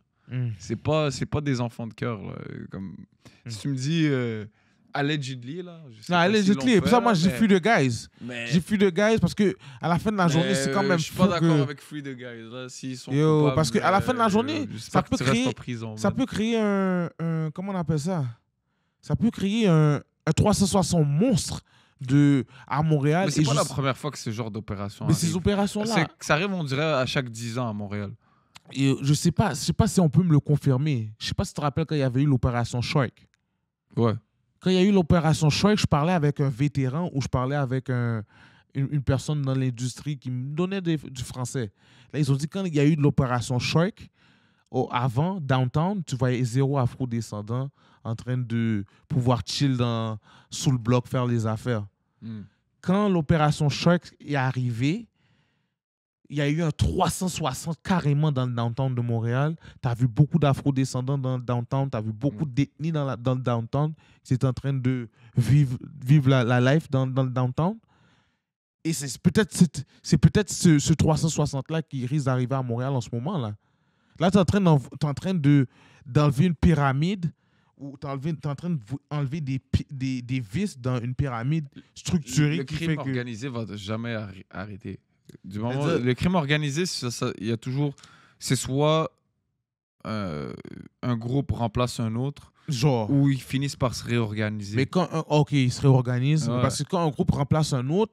C'est pas des enfants de cœur là. Comme si tu me dis allegedly là. Non, allegedly. Et pour ça, moi, j'ai Free the Guys. J'ai Free the Guys parce que à la fin de la journée, c'est quand même. Je suis pas d'accord avec Free the Guys là. S'ils sont coupables, parce qu'à la fin de la journée, ça peut créer un un comment on appelle ça? Ça peut créer un 360 monstre à Montréal. Mais c'est pas la première fois que ce genre d'opération Mais arrive. ces opérations-là... Ça arrive, on dirait, à chaque 10 ans à Montréal. Et je sais pas si on peut me le confirmer. Je sais pas si tu te rappelles quand il y avait eu l'opération Shark. Ouais. Quand il y a eu l'opération Shark, je parlais avec un vétéran ou je parlais avec une personne dans l'industrie qui me donnait du français. Là, ils ont dit quand il y a eu de l'opération Shark, avant, downtown, tu voyais 0 afro-descendants en train de pouvoir chill sous le bloc, faire les affaires. Quand l'opération Shark est arrivée, il y a eu un 360 carrément dans le downtown de Montréal. Tu as vu beaucoup d'afro-descendants dans le downtown. Tu as vu beaucoup d'ethnies dans le downtown qui étaient en train de vivre la life dans le downtown. Et c'est peut-être ce 360-là qui risque d'arriver à Montréal en ce moment. Là, tu es en train d'enlever une pyramide ou tu es en train d'enlever des vis dans une pyramide structurée. Le crime organisé ne va jamais arrêter. Du moment le crime organisé, il y a toujours... C'est soit un groupe remplace un autre, genre, ou ils finissent par se réorganiser. Mais quand ils se réorganisent, parce que quand un groupe remplace un autre,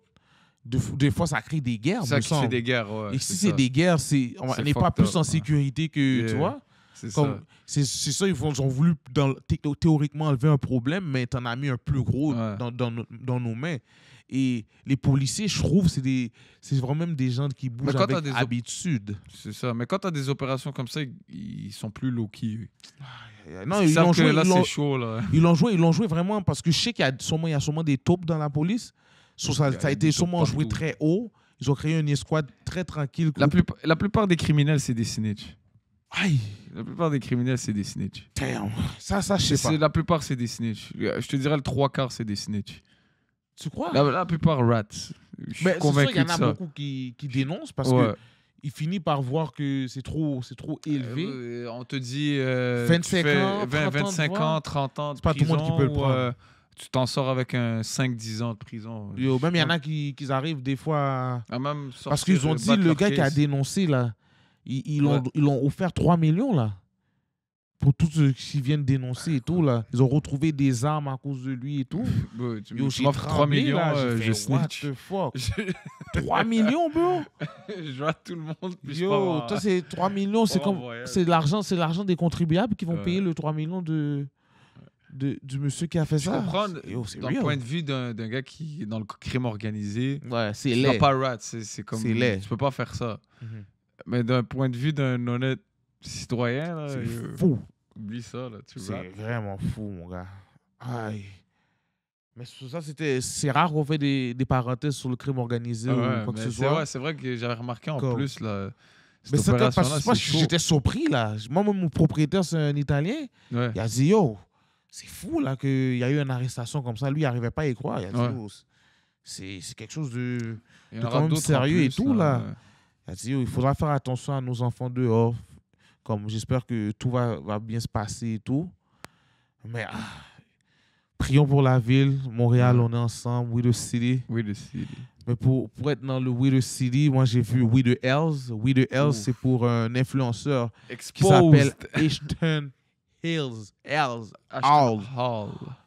des fois, ça crée des guerres. Ça crée des guerres, ouais. Et si c'est des guerres, on n'est pas plus en sécurité que, tu vois? C'est ça, ils ont voulu théoriquement enlever un problème, mais tu en as mis un plus gros dans nos mains. Et les policiers, je trouve, c'est vraiment même des gens qui bougent avec habitude. C'est ça. Mais quand tu as des opérations comme ça, ils sont plus low-key. Non, ils l'ont joué. Là, c'est chaud, là. Ils l'ont joué vraiment parce que je sais qu'il y a sûrement des taupes dans la police. Ça a été sûrement joué très haut. Ils ont créé une escouade très tranquille. La plupart des criminels, c'est des snitch. Aïe. La plupart des criminels, c'est des snitch. Damn. Ça, je sais pas. La plupart, c'est des snitch. Je te dirais le 3/4, c'est des snitch. Tu crois? La plupart rats. Je suis convaincu qu'il y en a beaucoup qui dénoncent parce qu'ils finissent par voir que c'est trop élevé. On te dit 25 ans, 30 ans de prison. C'est pas tout le monde qui peut le prendre. Tu t'en sors avec un 5-10 ans de prison. Même il y en a qui arrivent des fois... même parce qu'ils ont dit, le gars qui a dénoncé, là, ils l'ont offert 3 millions, là. Pour tous ceux qui viennent dénoncer et tout, là. Ils ont retrouvé des armes à cause de lui et tout. Tu m'offres 3 millions, là, je snitch. What the fuck? 3 millions, bro? Je vois tout le monde. Toi, c'est 3 millions, c'est l'argent des contribuables qui vont payer le 3 millions du monsieur qui a fait ça. Je comprends, d'un point de vue d'un gars qui est dans le crime organisé, c'est laid. Pas rat, c'est comme... C'est laid. Tu peux pas faire ça. Mais d'un point de vue d'un honnête citoyen, là, c'est fou. Oublie ça, là. C'est vraiment fou, mon gars. Aïe. Mais ça, c'est rare qu'on fait des parenthèses sur le crime organisé ou quoi que ce soit. C'est vrai que j'avais remarqué en plus, là. Mais c'est parce que moi, j'étais surpris, là. Moi, mon propriétaire, c'est un Italien. Il a dit, yo, c'est fou, là, qu'il y a eu une arrestation comme ça. Lui, il n'arrivait pas à y croire. Il a dit, oh, c'est quelque chose de quand même sérieux et tout, là. Il a dit, oh, il faudra faire attention à nos enfants dehors. Comme j'espère que tout va bien se passer et tout. Mais prions pour la ville. Montréal, on est ensemble. We the city. We the city. Mais pour être dans le We the City, moi j'ai vu We the Hells. We the Hells, c'est pour un influenceur qui s'appelle Ashton Hills. Hall.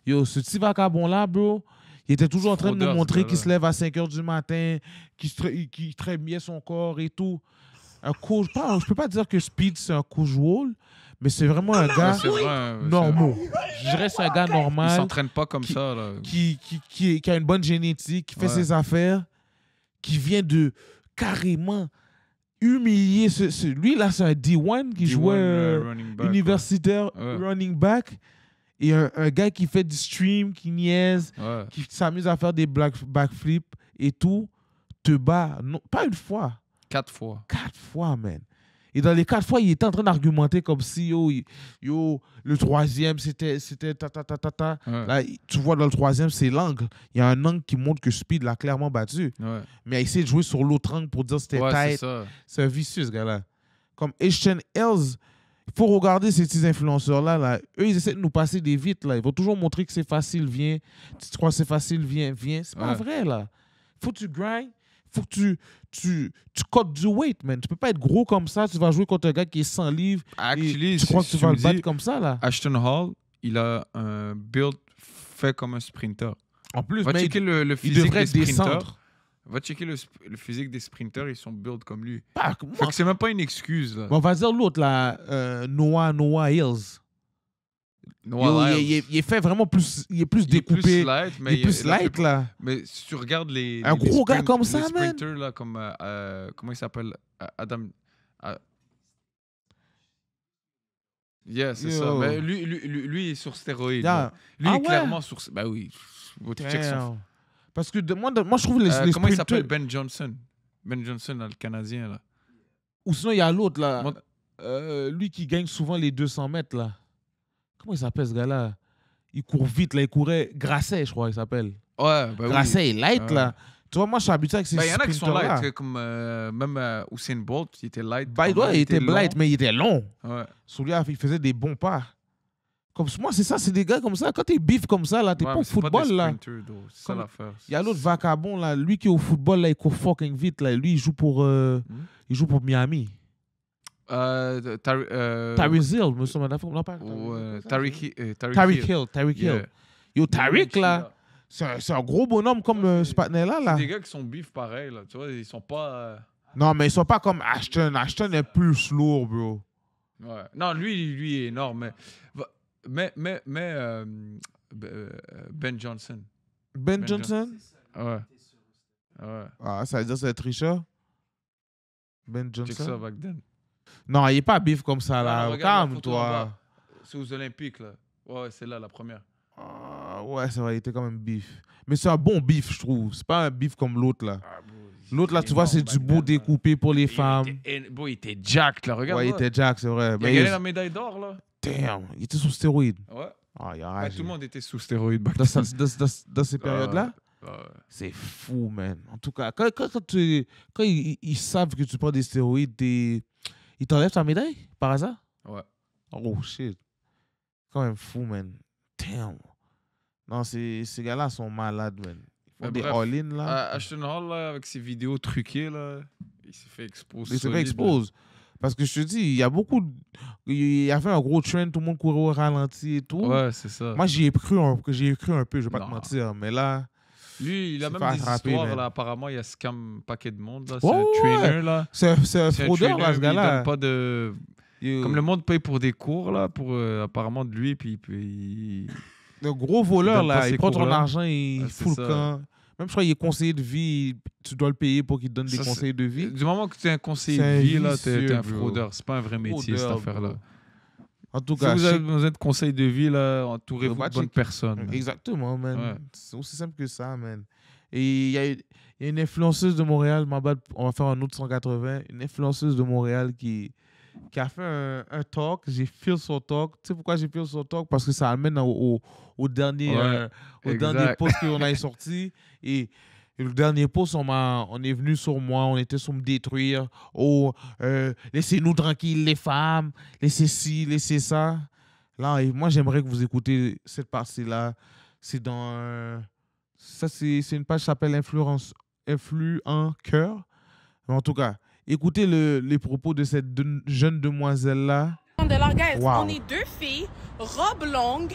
Yo, ce petit vagabond-là, bro, il était toujours en train de nous montrer qu'il se lève à 5 h du matin, qu'il traite bien son corps et tout. Je peux pas dire que Speed, c'est un casual, mais c'est vraiment un gars normal. Je dirais que c'est un gars normal. Il s'entraîne pas comme ça. Là. Qui a une bonne génétique, qui fait ses affaires, qui vient de carrément humilier. Lui, là, c'est un D1 qui jouait universitaire running back. Et un gars qui fait du stream, qui niaise, qui s'amuse à faire des backflips et tout, te bat. Non, pas une fois. 4 fois. 4 fois, man. Et dans les 4 fois, il était en train d'argumenter comme si, le troisième, c'était ta. Là, tu vois, dans le troisième, c'est l'angle. Il y a un angle qui montre que Speed l'a clairement battu. Mais il a essayé de jouer sur l'autre angle pour dire que c'était tight. C'est un vicieux, ce gars-là. Comme Ashton Hills, il faut regarder ces petits influenceurs-là. Là. Eux, ils essaient de nous passer des vites. Là. Ils vont toujours montrer que c'est facile, viens. Tu crois que c'est facile, viens. C'est pas vrai, là. Faut que tu grind. Faut que tu cotes du weight, man. Tu peux pas être gros comme ça. Tu vas jouer contre un gars qui est 100 livres. Actually, tu crois que tu vas le battre comme ça, là? Ashton Hall, il a un build fait comme un sprinter. En plus, Va mais checker le il physique devrait des sprinters. descendre. Va checker le physique des sprinters, ils sont build comme lui. Pas, Fait que c'est même pas une excuse. Là. on va dire l'autre, là, Noah Hills. Noah Lyles. Il est fait vraiment plus. Il est plus Il est plus découpé. light, mais il est plus light, là. Mais si tu regardes les. Un les gros gars comme les ça, man. sprinters, là, comme. Comment il s'appelle Adam. Yeah, c'est ça. Yo. Mais lui, il est sur stéroïdes. Yeah. là. Lui, Ah il est ouais? clairement sur. Bah oui. Faut que tu checkes son- Damn. Parce que moi, je trouve les comment il sprinters- s'appelle Ben Johnson. Ben Johnson, là, le Canadien, là. Ou sinon, il y a l'autre, là. Mon- Lui qui gagne souvent les 200 mètres, là. Comment il s'appelle, ce gars-là? Il court vite, là. Il courait... Grasset, je crois, il s'appelle. Ouais, bah oui. Grasset est light, Ouais. là. Tu vois, moi, je suis habitué avec ces Ben, il y en a qui sont sprinters-là. light, comme même Usain Bolt, il était light. By the quand même, way, il était long. light, mais il était long. Ouais. Celui-là, il faisait des bons pas. Comme moi, c'est ça, c'est des gars comme ça. Quand t'es bif comme ça, là, t'es Ouais, pas au mais c'est pas football, des là. sprinters, though. C'est ça Comme- l'affaire. Il y a l'autre vacabon, là. Lui qui est au football, là, il court fucking vite, là. Lui, il joue pour Miami. Tyrese Hill, me semble. Non, pas. Tariq Tyreek Hill. Tyreek Hill. Yeah. Yo, Tyreek, là, c'est un gros bonhomme comme ce partenaire-là, là. C'est des gars qui sont bif pareil, là. Tu vois, ils sont pas. Non, mais ils sont pas comme Ashton. Ashton est plus lourd, bro. Ouais. Non, lui est énorme. Mais Ben Johnson. Ben Johnson? Ouais. Ouais. Ah, ça veut dire que c'est un tricheur? Ben Check ça Johnson? back then. Non, il est pas bif comme ça, Non, là. regarde la photo en Calme-toi. bas. C'est aux Olympiques, là. Ouais, c'est là, la première. Ah, ouais, c'est vrai, il était quand même bif. Mais c'est un bon bif, je trouve. C'est pas un bif comme l'autre, là. L'autre, là, tu vois, c'est du beau découpé pour les femmes. Bon, il était jacked, là. Regarde. Ouais, il là. était Jack, c'est vrai. Il a Mais gagné la médaille d'or, là. damn, il était sous stéroïdes. Ouais. Ah, il a Ouais, ragé. tout le monde était sous stéroïdes. back Dans, then. dans ces périodes-là, Ouais. c'est fou, man. En tout cas, quand ils savent que tu prends des stéroïdes, ils t'enlèvent ta médaille, par hasard? Ouais. Oh, shit. Quand même fou, man. Damn. Non, ces gars-là sont malades, man. Ils font Mais des bref, all-in, là. Ashton Hall, là, avec ses vidéos truquées, là, il s'est fait exposer. Ils se fait expose. Parce que je te dis, il y a beaucoup... Il y avait un gros trend, tout le monde courait au ralenti et tout. Ouais, c'est ça. Moi, j'y ai cru un peu, je vais pas Non. te mentir. Mais là, Lui, il a s'est même fait des attraper, histoires, man. là. Apparemment, il a scam un paquet de monde, là. C'est Ouais, un ouais. trainer, là. c'est un C'est un fraudeur, là, trainer, ce mais il gars-là. donne pas de... Yo, Comme le monde paye pour des cours, là, pour apparemment de lui, puis le gros voleur, donne pas là, ces il prend ton cours-là. argent, il Ah, c'est fout le ça. camp. Même, je crois qu'il est conseiller de vie, tu dois le payer pour qu'il te donne des Ça, conseils de vie. Du moment que tu es un conseiller C'est de un vie, là, t'es vicieux, un bro. fraudeur. C'est pas un vrai métier, cette Fraudeur, affaire-là. bro. En tout Si cas, vous avez besoin de conseils de vie, là, entourez-vous Va de bonnes checker. personnes. Exactement, man. Ouais. C'est aussi simple que ça, man. Et il y a une influenceuse de Montréal, ma bad, on va faire un autre 180, une influenceuse de Montréal qui a fait un talk. J'ai feel son talk. Tu sais pourquoi j'ai feel son talk? Parce que ça amène au dernier, Ouais, au exact. dernier post qu'on a sorti. Et le dernier post, on est venu sur moi, on était sur me détruire. Oh, laissez-nous tranquilles, les femmes. Laissez ci, laissez ça. Là, et moi, j'aimerais que vous écoutez cette partie-là. C'est dans... ça, c'est une page qui s'appelle Influenceur. Mais en tout cas, écoutez les propos de cette jeune demoiselle-là. Guys, Wow. on est deux filles, robes longues,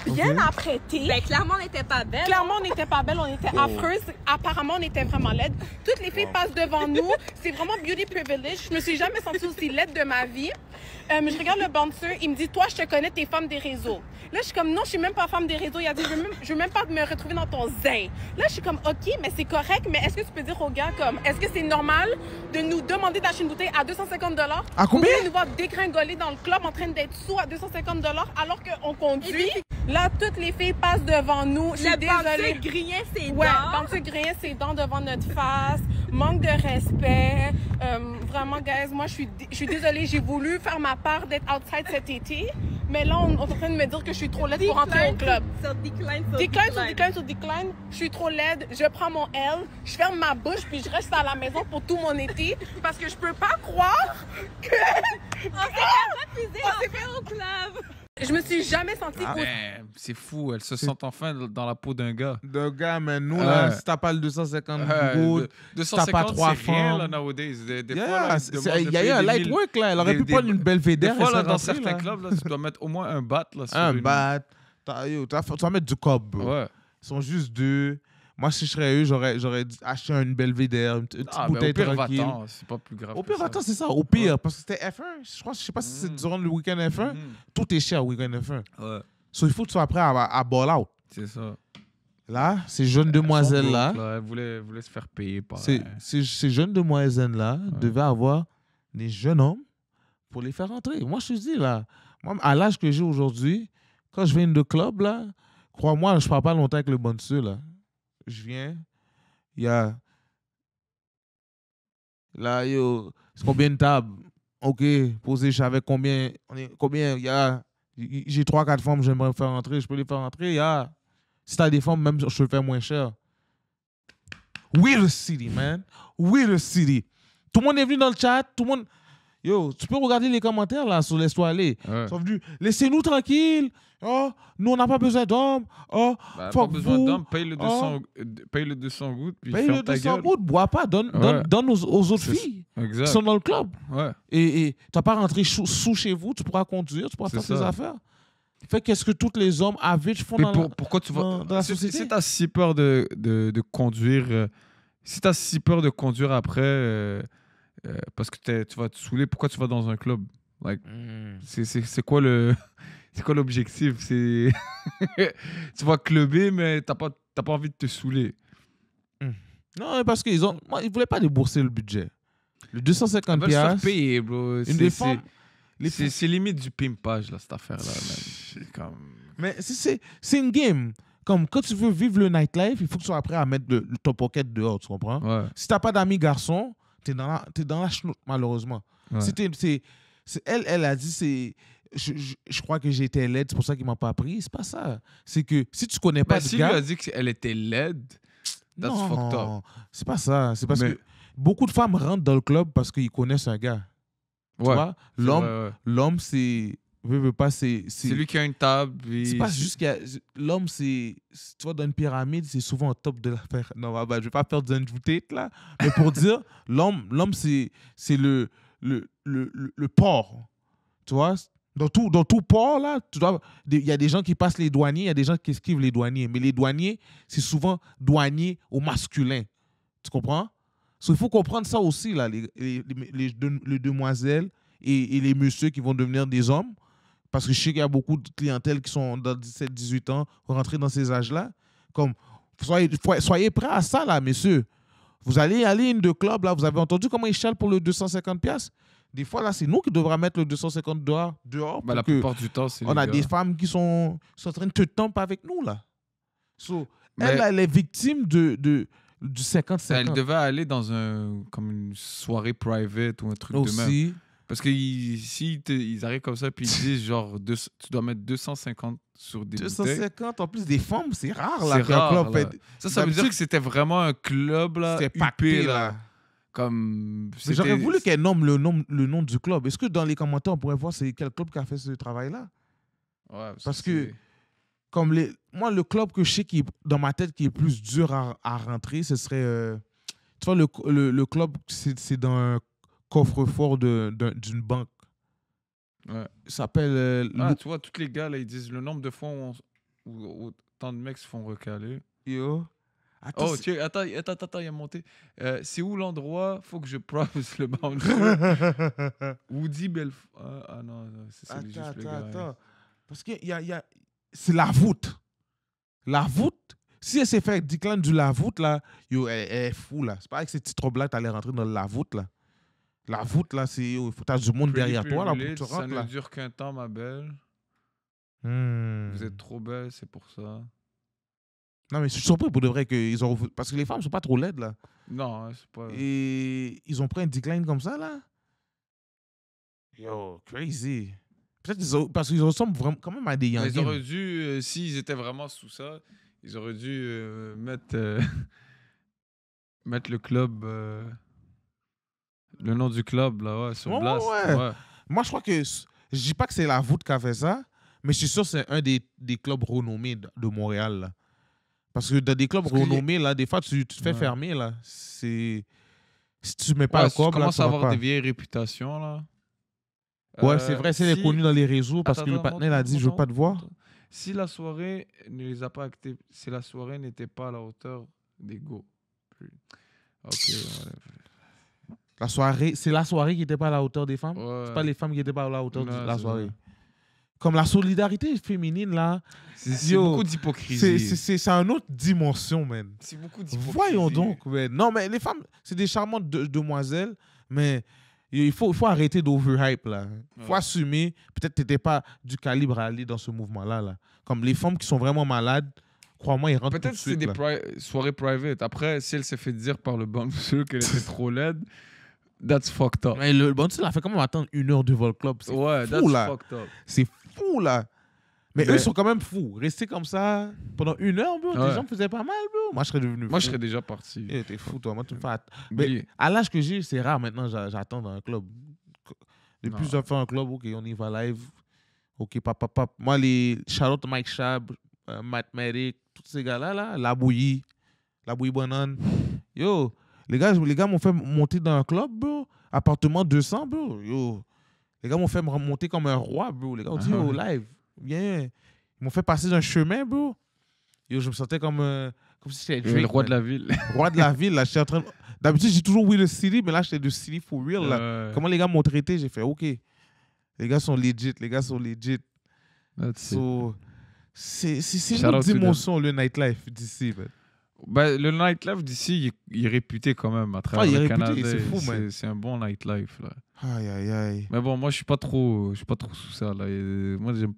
bien Ok. apprêtées. Ben, clairement, on n'était pas belle. Clairement, on n'était pas belles, on était affreuses. Apparemment, on était vraiment laides. Toutes les filles passent devant nous. C'est vraiment beauty privilege. Je me suis jamais sentie aussi laide de ma vie. Je regarde le bouncer, il me dit, toi, je te connais, t'es femme des réseaux. Là, je suis comme, non, je suis même pas femme des réseaux. Il a dit, je veux même pas me retrouver dans ton zin. Là, je suis comme, OK, mais c'est correct, mais est-ce que tu peux dire aux gars, comme, est-ce que c'est normal de nous demander d'acheter une bouteille à 250 $? À combien? Ou bien nous voir dégringoler dans le club en train d'être sous à 250 $ alors qu'on conduit. Là, toutes les filles passent devant nous. Je suis Le désolée. bouncer grillait ses Ouais, dents. bouncer grillait ses dents devant notre face. Manque de respect. Vraiment, guys, moi, je suis désolée. J'ai voulu faire ma part d'être outside cet été. Mais là, on est en train de me dire que je suis trop laide pour rentrer au club. Decline. Je suis trop laide. Je prends mon L. Je ferme ma bouche puis je reste à la maison pour tout mon été. Parce que je peux pas croire que... On s'est fait au club. Je me suis jamais sentie aussi... Damn, c'est fou, elle se sent enfin dans la peau d'un gars. De gars, mais nous, là, si t'as pas le 250 good, t'as pas 3 c'est rien, là, femmes. nowadays. Des Yeah, fois, là, ils demandent il de y a eu payer un des light mille- work, là. Elle aurait pu des- prendre une Belvédère. Des fois, et là, se dans rentrer, certains là. clubs, là, tu dois mettre au moins un bat. Là, sur Un une- bat. Tu vas mettre du cob, bro. Ouais. Ils sont juste 2. Moi, si je serais eux, j'aurais acheté une Belvédère, une petite bouteille au pire, tranquille. va-t'en, c'est pas plus grave. Au pire, que ça. attends, c'est ça. Au pire, parce que c'était F1. Je sais pas si c'est durant le week-end F1. Tout est cher au week-end F1. Ouais, So, il faut que tu sois prêt à ball out. c'est ça. Là, ces jeunes demoiselles-là, Elles voulaient se faire payer par. ces jeunes demoiselles-là devaient avoir des jeunes hommes pour les faire entrer. Moi, je te dis, là, moi, à l'âge que j'ai aujourd'hui, quand je viens de club, là, crois-moi, je ne parle pas longtemps avec le bonheur, là. Je viens, il y a... Là, yo, c'est combien de tables? OK, posez, je savais combien... Combien? Il y a... J'ai 3-4 femmes, j'aimerais faire entrer. Je peux les faire entrer. Il y a... Si t'as des femmes, même, je peux le faire moins cher. We the city, man. We the city. Tout le monde est venu dans le chat. Tout le monde... Yo, tu peux regarder les commentaires, là, sur Laisse-toi aller. Ouais. Ils sont venus, laissez-nous tranquilles. Oh, nous, on n'a pas besoin d'hommes. Oh, Pas besoin d'hommes. Paye le 200 gouttes, puis paye ferme le ta 200 gueule. gouttes, bois pas, donne aux autres filles Exact. qui sont dans le club. Ouais. Et tu n'as pas rentré sous chez vous, tu pourras conduire, tu pourras C'est faire tes ça. affaires. Fait qu'est-ce que tous les hommes average font Mais dans pourquoi tu vas. dans la société? Si t'as si peur de conduire. Si t'as si peur de conduire après. Parce que tu vas te saouler, pourquoi tu vas dans un club? Like, c'est quoi le. C'est quoi l'objectif? C'est. Tu vas clubber, mais t'as pas envie de te saouler. Non, parce qu'ils ne voulaient pas débourser le budget. Le 250 Ils veulent se faire piastres, payer, bro. une des femmes... C'est limite du pimpage, là, cette affaire-là. C'est comme... Mais c'est une game. Comme quand tu veux vivre le nightlife, il faut que tu sois prêt à mettre ton pocket dehors, tu comprends? Ouais. Si t'as pas d'amis garçons, t'es dans la chenoute, malheureusement. Ouais. Elle a dit, je crois que j'étais laide, c'est pour ça qu'il m'a pas pris. C'est pas ça. C'est que si tu connais pas de Si gars... lui a dit qu'elle était laide, that's fucked up. C'est pas ça. C'est parce que beaucoup de femmes rentrent dans le club parce qu'ils connaissent un gars. Tu vois? L'homme, c'est... Veux pas, c'est lui qui a une table. C'est pas juste qu'il y a... L'homme, c'est... Tu vois, dans une pyramide, c'est souvent au top de l'affaire. Non, je vais pas faire du Andrew Tate, là. Mais pour dire, l'homme, c'est le port. Tu vois? Dans tout port, là, il y a des gens qui passent les douaniers, il y a des gens qui esquivent les douaniers. Mais les douaniers, c'est souvent douaniers au masculin. Tu comprends? Il faut comprendre ça aussi, là, les demoiselles et les messieurs qui vont devenir des hommes. Parce que je sais qu'il y a beaucoup de clientèles qui sont dans 17-18 ans, rentrées dans ces âges-là. Comme, soyez prêts à ça, là, messieurs. Vous allez aller in the club, là, vous avez entendu comment ils chialent pour le 250 piastres? Des fois, là, c'est nous qui devrons mettre le 250 dehors. La plupart du temps, c'est on a des femmes qui sont en train de te tamper avec nous, là. Elle est victime du 50-50. Elle devait aller dans comme une soirée private ou un truc de même. Parce que si ils arrivent comme ça puis ils disent genre tu dois mettre 250 sur des 250 bouteilles. En plus des femmes, c'est rare là. C'est rare, club là. Ça veut dire que c'était vraiment un club là, c'est pacté là. Comme mais j'aurais voulu qu'elle nomme le nom du club. Est-ce que dans les commentaires on pourrait voir c'est quel club qui a fait ce travail là? Ouais, parce que comme moi le club que je sais qui dans ma tête qui est plus dur à rentrer, ce serait tu vois le club c'est dans un coffre-fort d'une banque. Ouais. Ça s'appelle... tu vois, tous les gars, là, ils disent le nombre de fois où tant de mecs se font recaler. Yo. Attends, attends, il a monté. C'est où l'endroit? Faut que je promise le bouncer. Woody Belfort. Ah non, c'est juste le gars. Attends. Parce que c'est la voûte. La voûte, si elle s'est fait décliner du la voûte, là, yo, elle est fou, là. C'est pas avec ces petits troubles-là que t'allais rentrer dans la voûte, là. La voûte, là, c'est... Il faut que tu du monde derrière toi, là, pour que tu rentres, là. Ça ne dure qu'un temps, ma belle. Vous êtes trop belle, c'est pour ça. Non, mais je suis surpris pour de vrai qu'ils ont... Parce que les femmes sont pas trop laides, là. Non, c'est pas... Et ils ont pris un decline comme ça, là. Yo, crazy. Peut-être parce qu'ils ressemblent vraiment, quand même à des youngins. Ils auraient dû, s'ils étaient vraiment sous ça, ils auraient dû mettre le club... Le nom du club, là, ouais, sur Blast. Ouais. Moi, je crois que... Je dis pas que c'est la voûte qui a fait ça, mais je suis sûr que c'est un des clubs renommés de Montréal, là. Parce que dans des clubs renommés, là, des fois, tu te fais fermer, là. Si tu mets pas le club, tu commences à avoir des vieilles réputations, là. Ouais, c'est vrai, c'est connu dans les réseaux parce que le partenaire a dit « je veux pas te voir ». Si la soirée ne les a pas actés, si la soirée n'était pas à la hauteur des go. Ok, La soirée, c'est la soirée qui n'était pas à la hauteur des femmes? ouais. C'est pas les femmes qui n'étaient pas à la hauteur de Non, la c'est soirée. ça. Comme la solidarité féminine, là, C'est Yo, beaucoup d'hypocrisie. c'est une autre dimension, man. C'est beaucoup d'hypocrisie. Voyons donc, man. Non, mais les femmes, c'est des charmantes demoiselles, mais il faut arrêter d'overhype, là. Il faut Ouais. assumer, peut-être que tu n'étais pas du calibre à aller dans ce mouvement-là, là. Comme les femmes qui sont vraiment malades, crois-moi, ils rentrent tout Peut-être de que c'est suite, des là. soirées private. Après, si elle s'est fait dire par le bouncer qu'elle était trop laide, that's fucked up. Mais le bon, il a fait comment attendre 1 heure devant le club? C'est Ouais, fou, that's là. fucked up. C'est fou, là. Mais Mais- eux sont quand même fous. Rester comme ça pendant 1 heure, bro. Ouais. Les gens me faisaient pas mal, bro. Moi, je serais devenu Moi, fou. je serais déjà parti. Eh, t'es fou, toi. Moi, tu me fais Billy. à l'âge que j'ai, c'est rare maintenant, j'attends dans un club. Depuis Non. que j'ai fait un club, OK, on y va live. OK, papa. Moi, les Charlotte, Mike Shab, Matt Merrick, tous ces gars-là, là, La Bouillie Banane. Yo, les gars m'ont fait monter dans un club, bro. Appartement 200, bro. Yo, les gars m'ont fait me remonter comme un roi, bro. Les gars ont dit, yo, live, viens. Ils m'ont fait passer d'un chemin, bro. Yo, je me sentais comme si j'étais Drake, Le roi man. de la ville. Roi de la ville, là. J'étais en train de... D'habitude, j'ai toujours We the City, mais là, j'étais de City for real, là. Comment les gars m'ont traité, j'ai fait, OK. Les gars sont legit. That's it. So, c'est Shout une autre out to them. dimension, le nightlife d'ici, man. Ben, le nightlife d'ici, il est réputé quand même à travers il est le réputé, Canada. c'est fou, man. C'est un bon nightlife, là. Aïe, aïe, aïe. Mais bon, moi, je suis pas trop sous ça, là. Et moi, j'aime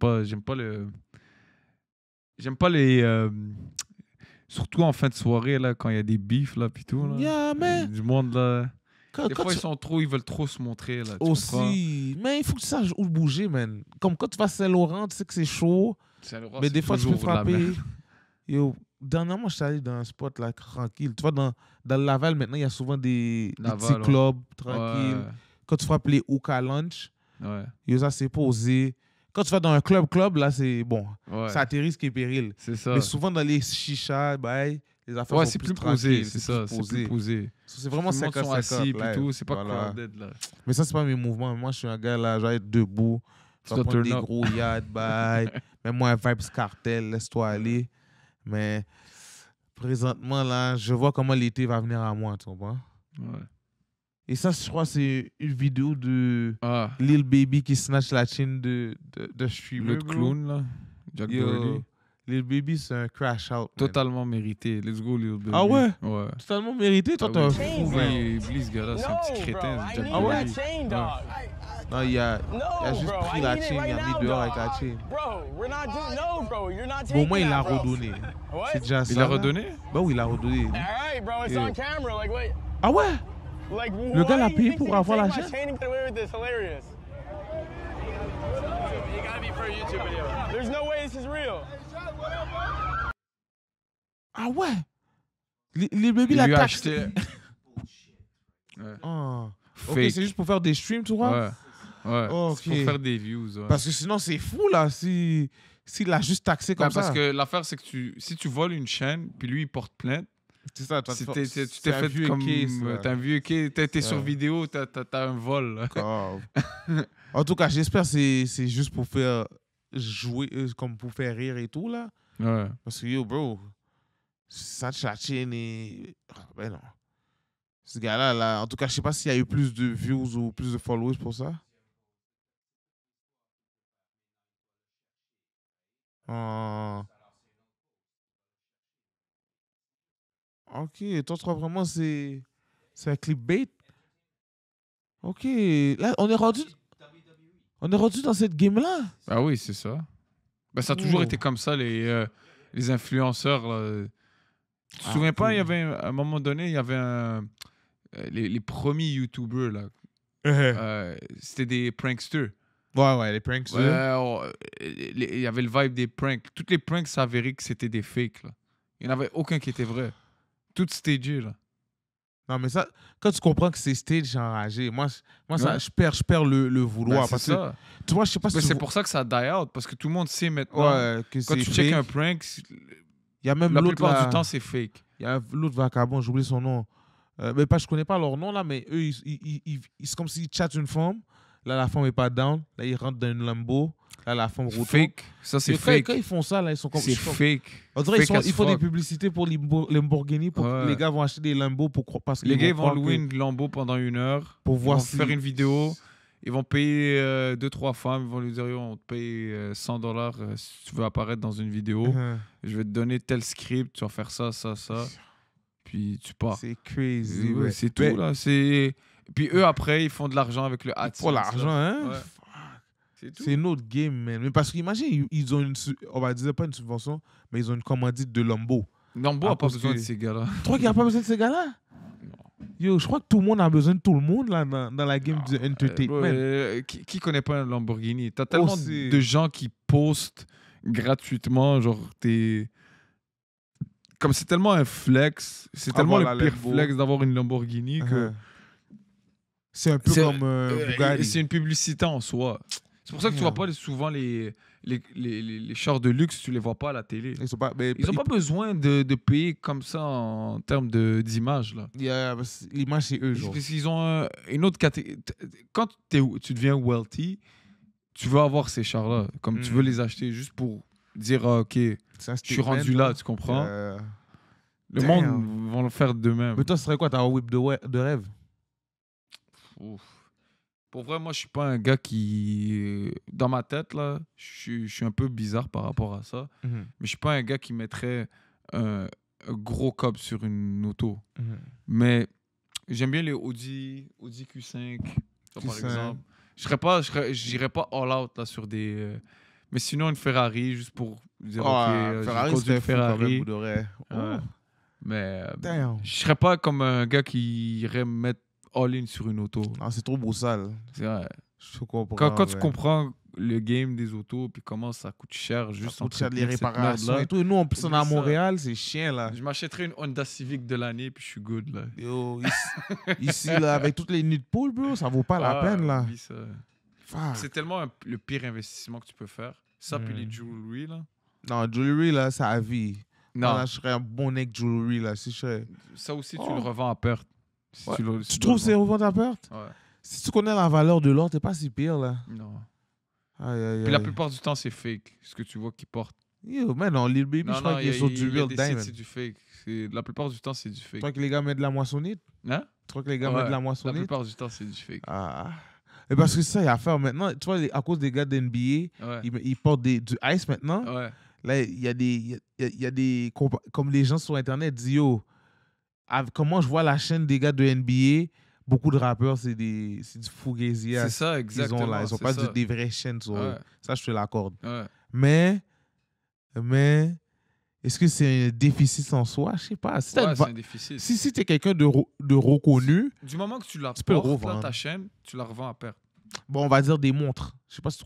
pas les... surtout en fin de soirée, là, quand il y a des beefs, là, pis tout, là. Yeah, man. Du monde, là... Quand Des fois, tu- ils veulent trop se montrer, là. tu comprends? Aussi. Mais il faut que tu saches où bouger, man. Comme quand tu vas à Saint-Laurent, tu sais que c'est chaud. Saint-Laurent, Mais c'est des fois, tu peux toujours de la frapper. merde. Yo, dernièrement, je suis allé dans un spot là, tranquille. Tu vois, dans le Laval, maintenant, il y a souvent des Laval, petits ouais. clubs tranquilles. Quand tu frappes les Hookah Lunch, Ouais, yo, ça, c'est posé. Quand tu vas dans un club, là, c'est bon. ouais. Ça atterrit ce qui est péril. C'est ça. Mais souvent, dans les chichas, bye, les affaires Ouais, sont c'est plus plus posé, tranquilles, c'est ça. C'est plus posé. C'est vraiment Tout le monde sont 50-50. assis, puis live. tout. C'est pas Voilà. crowded, là. Mais ça, c'est pas mes mouvements. Moi, je suis un gars là, je vais être debout. Je Tu vais dois prendre turn des up. gros yads, bye. Mets-moi un vibes cartel, laisse-toi aller. Mais présentement, là, je vois comment l'été va venir à moi, tu comprends? Ouais. Et ça, je crois, c'est une vidéo de Ah, Lil Baby qui snatch la chaîne de streamer. l'autre bro. clown, là. Jack Yo, Doherty. Lil Baby, c'est un crash out. man. Totalement mérité. Let's go, Lil Baby. Ah ouais? Ouais. Totalement mérité. Toi, Ah t'es un oui. fou, Oui, man. il oublie ce gars-là, c'est un petit crétin, ce Jack Ah ouais? Doherty. chain, Ouais. dog. Non, il a juste bro, pris I la need it chaîne, right il a mis now, dehors dog. avec la chaîne. Bro, we're not doing. No, bro, you're not Bon, taking au moins, il l'a that, bro. redonné. What? C'est déjà ça. Il l'a là. redonné? Bah oui, il l'a redonné. All right, bro, it's Yeah. on camera. Like, wait. Ah ouais? Like, Le gars why l'a you payé think pour you can avoir la take my chaîne? chain and get away with this? Hilarious. You gotta be for a YouTube video. There's no way this is real. Ah ouais? Les bébés, Il la lui a taxe. acheté. Ouais. Ah. Ok, Fake. c'est juste pour faire des streams, tu vois? Ouais. Ouais. Ok. C'est pour faire des views. Ouais. Parce que sinon, c'est fou, là, s'il a juste taxé comme Ben, parce ça. que l'affaire, c'est que si tu voles une chaîne, puis lui, il porte plainte, C'est ça, toi, tu c'est t'es un fait vieux comme. case, là. T'as un vieux case, t'es sur Ouais. vidéo, t'as un vol. là. Grave. En tout cas, j'espère que c'est juste pour faire jouer, comme pour faire rire et tout, là. Ouais. Parce que, yo, bro, ça chaîne et... Ah, ben non. Ce gars-là, là, en tout cas, je sais pas s'il y a eu plus de views ou plus de followers pour ça. Ah. Ok, toi, tu crois vraiment c'est un clickbait? Ok, là, on est rendu dans cette game-là. Ah oui, c'est ça. Ben, ça a toujours Oh. été comme ça, les influenceurs. Là. Tu te Ah, souviens pas, oui. il y avait, à un moment donné, il y avait les premiers YouTubers, là. C'était des pranksters. Ouais, les pranks. Il y avait le vibe des pranks. Toutes les pranks s'avéraient que c'était des fakes. Là. Il n'y en avait aucun qui était vrai. Tout stagé, là. Non, mais ça, quand tu comprends que c'est stage, j'ai enragé. Moi ça, Ouais. je perds le vouloir. Ben, parce c'est ça. que, tu vois, je sais pas Ben, si c'est tu pour ça que ça die out, parce que tout le monde sait maintenant. ouais, que Quand c'est tu check fake. un prank, Il y a même la l'autre plupart là, du temps, c'est fake. il y a l'autre vagabond, j'oublie son nom. Mais pas, je connais pas leur nom, là, mais eux, c'est comme s'ils chattent une femme. Là, la femme est pas down. Là, ils rentrent dans une Lambo. Là, la femme retourne. Fake. Ça, c'est Et fake. Quand ils font ça, là, ils sont comme... C'est fake. On dirait Fake as ils font des fuck. publicités pour les Lamborghini, pour que les gars vont acheter des Lambo parce que Les gars, ils vont louer une Lambo pendant 1 heure. pour voir ils vont si... faire une vidéo. Ils vont payer 2-3 femmes. Ils vont lui dire, yo, on te paye $100 si tu veux apparaître dans une vidéo. Je vais te donner tel script. Tu vas faire ça, ça, ça. Puis tu pars. C'est crazy. Ouais, c'est tout, là. Puis eux, après, ils font de l'argent avec le AdSense. Pour l'argent, hein? Ouais. C'est tout. C'est une autre game, man. Mais parce qu'imagine, ils ont on va dire pas une subvention, mais ils ont une commandite de Lambo. Lambo n'a pas besoin de ces gars-là. Tu crois qu'il n'y a pas besoin de ces gars-là? Yo, je crois que tout le monde a besoin de tout le monde là, dans la game du entertainment. Qui connaît pas un Lamborghini? T'as tellement de gens qui postent gratuitement, genre comme c'est tellement un flex, c'est tellement le pire flex d'avoir une Lamborghini que... C'est un peu comme Bugatti. C'est une publicité en soi. C'est pour ça que tu vois pas souvent les chars de luxe, tu les vois pas à la télé. Ils ont pas besoin de payer comme ça en termes d'image. L'image, c'est eux, genre. Parce qu'ils ont une autre catégorie. Quand tu deviens wealthy, tu veux avoir ces chars-là. Comme tu veux les acheter juste pour dire, OK, je suis rendu là, tu comprends? Le monde va le faire d'eux-mêmes. Mais toi, ce serait quoi? T'as un whip de rêve? Ouf. Pour vrai, moi, je suis pas un gars qui... Dans ma tête, là, je suis un peu bizarre par rapport à ça. Mais je suis pas un gars qui mettrait un gros cob sur une auto. Mais j'aime bien les Audi Q5, par exemple. J'irais pas all out là, sur des... mais sinon, une Ferrari, juste pour dire, OK, Ferrari, c'est Ferrari. Mais je serais pas comme un gars qui irait mettre all-in sur une auto. Ah, c'est trop beau sale. C'est vrai. Quand tu comprends le game des autos puis comment ça coûte cher juste en les réparations et tout. Et nous, en plus, on est à Montréal, c'est chiant, là. Je m'achèterais une Honda Civic de l'année puis je suis good, là. Yo, ici, là, avec toutes les nids de poule, bro, ça vaut pas la peine, là. C'est tellement le pire investissement que tu peux faire. Ça, puis les jewelry, là. Non, jewelry, là, c'est à vie. Non. Là, je serais un bon neck jewelry, là. Si je serais... Ça aussi, tu le revends à perte. Tu trouves que c'est revente à perte? Ouais. Si tu connais la valeur de l'or, t'es pas si pire, là. Non. Aïe. Puis la plupart du temps, c'est fake, ce que tu vois qu'ils portent. Yo, mais non, Lil Baby, je crois qu'il est sur du real diamond. C'est du fake. La plupart du temps, c'est du fake. Tu crois que les gars mettent de la moissonnite? Hein? Tu crois que les gars mettent de la moissonnite? La plupart du temps, c'est du fake. Ah. Et parce que ça, il y a à faire maintenant. Tu vois, à cause des gars d'NBA, ils portent du ice maintenant. Ouais. Là, il y a des... Comme les gens sur Internet disent, yo, comment je vois la chaîne des gars de NBA, beaucoup de rappeurs, c'est du fugazi. C'est ça, exactement. Ils ont pas des vraies chaînes. Ça, je te l'accorde. Ouais. Mais est-ce que c'est un déficit en soi? Je sais pas. C'est un déficit. Si tu es quelqu'un de reconnu... Du moment que tu la peux portes, là, ta chaîne, tu la revends à perte. Bon, on va dire des montres. Je sais pas si tu...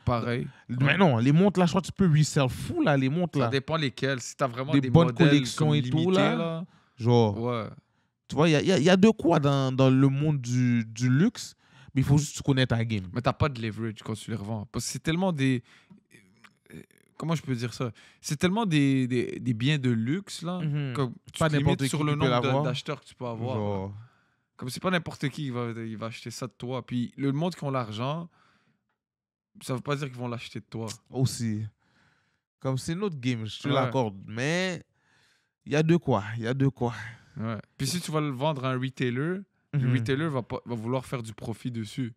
Pareil. Mais non, les montres, là, je crois que tu peux resell fou, là, les montres, là. Ça dépend lesquelles. Si t'as vraiment des bonnes modèles collections et tout, là. Genre... Ouais. Tu vois, il y a de quoi dans le monde du luxe, mais il faut juste connaître ta game. Mais t'as pas de leverage quand tu les revends. Parce que c'est tellement des... Comment je peux dire ça? C'est tellement des biens de luxe, là, que tu pas te limites sur le nombre d'acheteurs d'acheteurs que tu peux avoir. Genre... Comme c'est pas n'importe qui il va acheter ça de toi. Puis le monde qui ont l'argent, ça veut pas dire qu'ils vont l'acheter de toi. Aussi. Comme c'est notre game, je te l'accorde. Mais il y a de quoi. Ouais. Puis si tu vas le vendre à un retailer, le retailer va vouloir faire du profit dessus.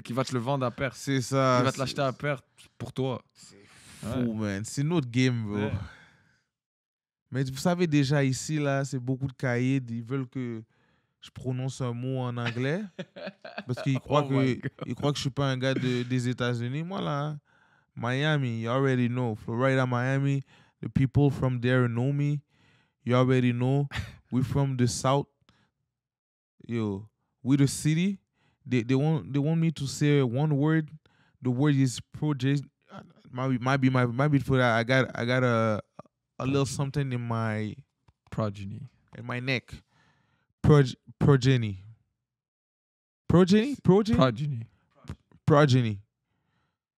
Il va te le vendre à perte. C'est ça. Il va te l'acheter à perte pour toi. C'est fou, man. C'est notre game, bro. Ouais. Mais vous savez déjà, ici, là, c'est beaucoup de cahiers. Ils veulent que je prononce un mot en anglais. Parce qu'ils croient que je suis pas un gars des États-Unis. Moi, là, Miami, you already know. Florida, Miami, the people from there know me. You already know. We're from the South. Yo, we the city. They want me to say one word. The word is project. Might be for that. I got a little something in my progeny. In my neck. Progeny.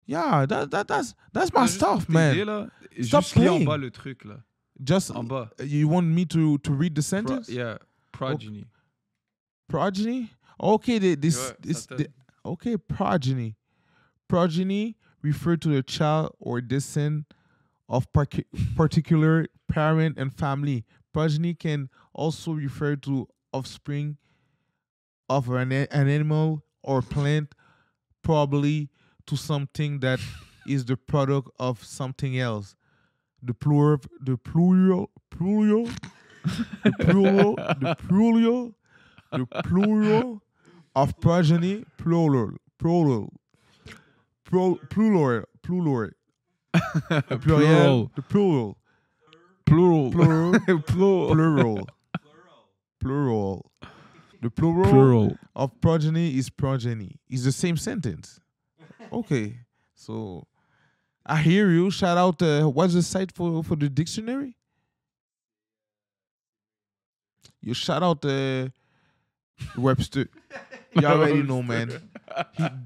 Yeah, that's my stuff, man. Là, stop juste playing. En bas le truc là. Just en bas. You want me to read the sentence? Yeah, progeny. Progeny? Okay, okay, progeny. Progeny refer to the child or descent of particular parent and family. Progeny can also refer to offspring of an animal or plant, probably to something that is the product of something else. The plural of progeny, plural. The plural of progeny is progeny. It's the same sentence. Okay, so I hear you. Shout out. What's the site for the dictionary? You shout out Webster. You already know, man.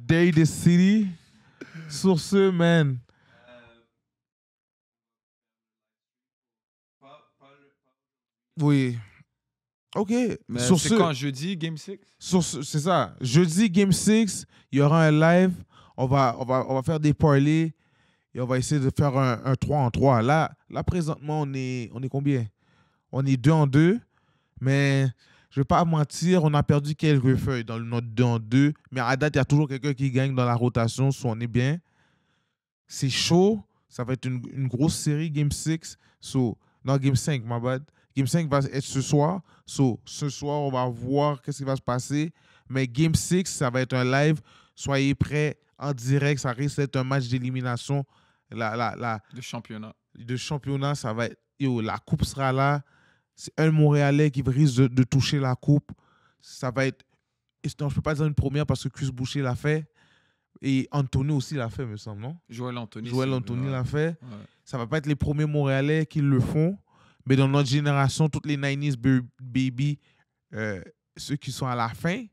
They the city. Sur ce, man. Oui. OK. Mais sur c'est ce, quand jeudi, Game 6? c'est ça. Jeudi, Game 6, il y aura un live. On va faire des parlays et on va essayer de faire un 3-en-3. Là, présentement, on est combien? On est 2-en-2. Mais je ne vais pas mentir, on a perdu quelques feuilles dans notre 2-en-2. Mais à date, il y a toujours quelqu'un qui gagne dans la rotation, soit on est bien. C'est chaud. Ça va être une grosse série, Game 6. Non, Game 5, my bad. Game 5 va être ce soir. Ce soir, on va voir qu'est-ce qui va se passer. Mais Game 6, ça va être un live. Soyez prêts en direct. Ça risque d'être un match d'élimination. De championnat. De championnat, ça va être... la coupe sera là. C'est un Montréalais qui risque de toucher la coupe. Ça va être... Non, je ne peux pas dire une première parce que Chris Boucher l'a fait. Et Anthony aussi l'a fait, me semble, non? Joël Anthony l'a fait. Ouais. Ça ne va pas être les premiers Montréalais qui le font. Mais dans notre génération, toutes les 90s baby, ceux qui sont à la fin,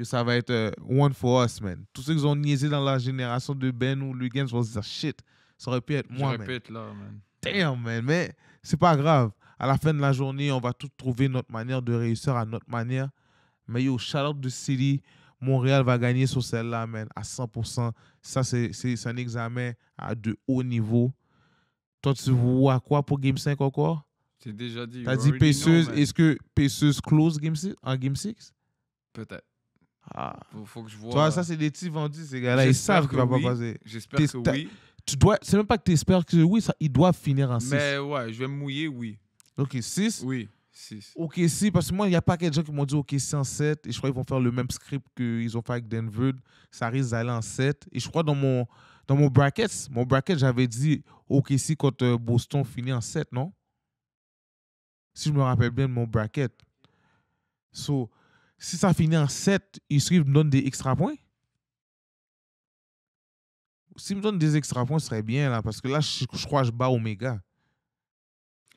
ça va être one for us, man. Tous ceux qui ont niaisé dans la génération de Ben ou Lugans vont se dire, shit, ça aurait pu être moi, man. J'aurais pu être là, man. Damn, man. Mais c'est pas grave. À la fin de la journée, on va tous trouver notre manière de réussir à notre manière. Mais yo, shout out de City. Montréal va gagner sur celle-là, man, à 100%. Ça, c'est un examen de haut niveau. Toi, tu vois quoi pour Game 5 encore? C'est déjà dit. T'as dit Pacers. Est-ce que Pacers close en Game 6? Peut-être. Ah. Faut que je vois. Tu vois, ça, c'est des petits vendus, ces gars-là. Ils savent qu'il va pas passer. J'espère que oui. C'est même pas que tu espères que oui, ils doivent finir en 6. Mais ouais, je vais me mouiller, oui. OK, 6? Oui, 6. OK, si, parce que moi, il y a pas quelques gens qui m'ont dit OK, c'est en 7. Et je crois qu'ils vont faire le même script qu'ils ont fait avec Denver. Ça risque d'aller en 7. Et je crois dans mon bracket, j'avais dit OK, si contre Boston finit en 7, non? Si je me rappelle bien de mon bracket. So, si ça finit en 7, ils me donnent des extra points? S'ils me donnent des extra points, ce serait bien, là, parce que là, je crois que je bats Omega.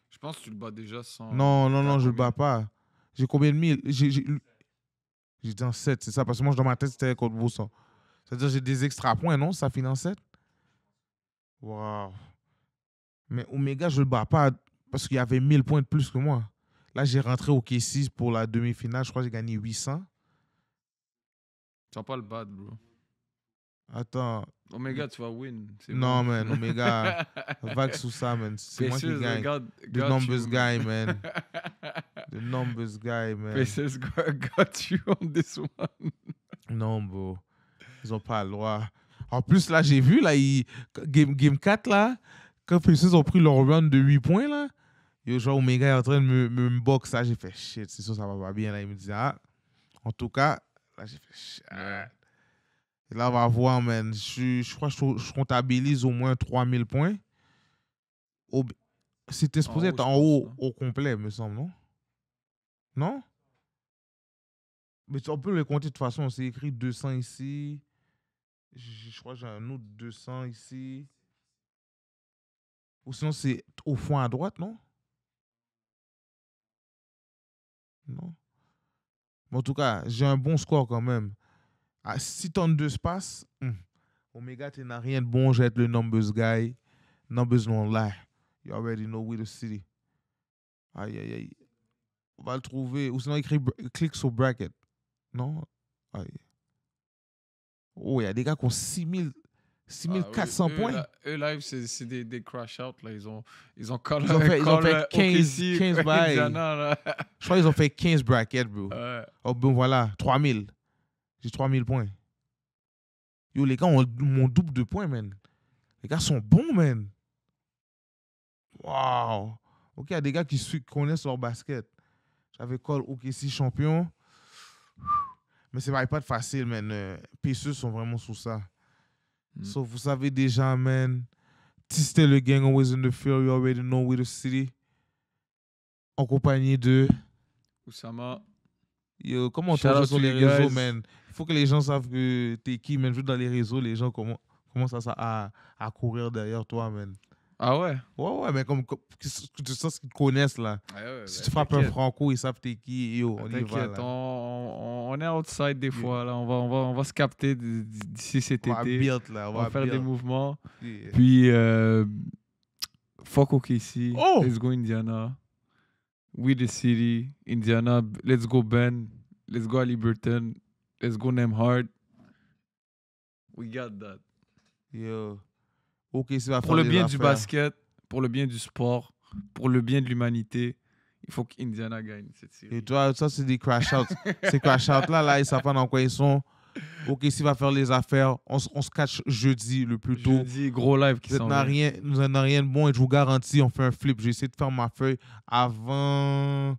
Je pense que tu le bats déjà sans... Non, je le bats pas. J'ai combien de mille? J'étais en 7, c'est ça, parce que moi, dans ma tête, c'était contre Boston. C'est-à-dire j'ai des extra points, non? Ça finit en 7? Wow. Mais Omega, je le bats pas parce qu'il y avait 1000 points de plus que moi. Là, j'ai rentré au K6 pour la demi-finale. Je crois que j'ai gagné 800. Tu vas pas le battre, bro. Attends. Omega, tu vas win. Non, bon. Man. Omega, vague sous ça, man. C'est moi qui gagne. The numbers guy, man. The numbers guy, man. Pacers got you on this one. Non, bro. Ils ont pas le droit. En plus, là, j'ai vu, là, Game 4, là, quand Pacers ont pris leur run de 8 points, là, genre Omega est en train de me box, là, j'ai fait shit, c'est sûr, ça va pas bien, là. Il me dit, en tout cas, là, j'ai fait shit. Et là, on va voir, man. Je crois que je comptabilise au moins 3000 points. C'était supposé être en haut, au complet, me semble, non? Non? Mais on peut le compter de toute façon. C'est écrit 200 ici. Je crois que j'ai un autre 200 ici. Ou sinon, c'est au fond à droite, non? Non. Mais en tout cas, j'ai un bon score quand même. À 6 tonnes de space, Omega, tu n'as rien de bon. J'ai le numbers guy. Numbers don't lie. You already know we the city. Aïe, aïe, aïe. On va le trouver. Ou sinon, clique sur bracket. Non? Aïe. Oh, il y a des gars qui ont 6000 6400 points. Eux, live, c'est des crash-out. Ils ont call, Ils ont fait 15 bails. Indiana, là. Je crois qu'ils ont fait 15 brackets, bro. Ouais. Oh, bon, voilà, 3000. J'ai 3000 points. Yo, les gars ont mon double de points, man. Les gars sont bons, man. Wow. OK, il y a des gars qui connaissent leur basket. J'avais call OKC champion. Mais c'est pas facile, man. Pacers sont vraiment sous ça. So, vous savez déjà, man. Tisté le gang, always in the field. You already know we the city. En compagnie de... Oussama. Yo, comment on Shout te out sur to les you réseaux, guys. man? Il faut que les gens savent que t'es qui, man. Juste dans les réseaux, les gens commencent à courir derrière toi, man. Ah ouais? Ouais, mais comme tu sais ce qu'ils connaissent, là. Ouais, Si tu frappes un franco, ils savent t'es qui. Yo, on y va, T'inquiète, là. on est outside des fois. Là. On va se capter d'ici cet On va été. build, là. On va faire build. des mouvements. Yeah. Puis, fuck OKC. Oh! Let's go Indiana. We the city. Indiana. Let's go Ben. Let's go Liberton. Let's go Nemhard. We got that. Yo. OK, ça va Pour faire le des bien du affaires. basket, pour le bien du sport, pour le bien de l'humanité, il faut qu'Indiana gagne cette série. Et toi, ça, c'est des crash-outs. Ces crash-outs-là, là, ils savent pas dans quoi ils sont. OK, s'il va faire les affaires, on se catch jeudi le plus tôt. Jeudi, gros live qui Nous s'en n'avons vient. rien, nous n'avons rien de bon et je vous garantis, on fait un flip. Je vais essayer de faire ma feuille avant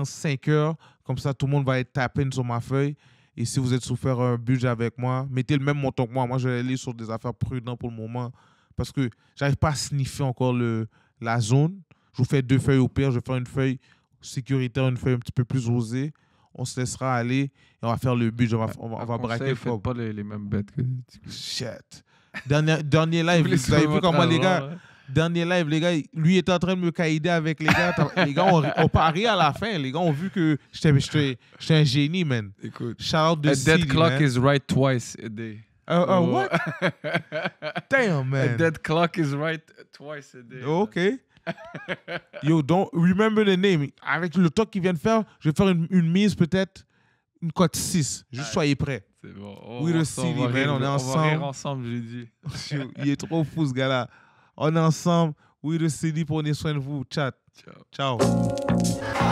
5 heures. Comme ça, tout le monde va être tapé sur ma feuille. Et si vous êtes sous faire un budget avec moi, mettez le même montant que moi. Moi, je vais aller sur des affaires prudentes pour le moment. Parce que j'arrive pas à sniffer encore la zone. Je vous fais 2 feuilles au pire. Je vais faire une feuille sécuritaire, une feuille un petit peu plus osée. On se laissera aller et on va faire le budget. On va braquer le Faites cob. pas les mêmes bêtes que... Shit. Dernier live, vous avez vu comment les gars... Dernier live, les gars, lui était en train de me caïder avec les gars. Les gars ont parié à la fin. Les gars ont vu que j'étais un génie, man. Écoute, Shout out de a City, dead clock man. is right twice a day. What? Damn, man. A dead clock is right twice a day. OK. Yo, don't remember the name. Avec le talk qu'il vient de faire, je vais faire une mise peut-être, une cote 6. Juste soyez prêts. C'est bon. We the s'en city, va man, rire, on est On va ensemble. rire ensemble, j'ai dit. Il est trop fou, ce gars-là. On est ensemble. We the city, prenez soin de vous. Chat. Ciao. Ciao.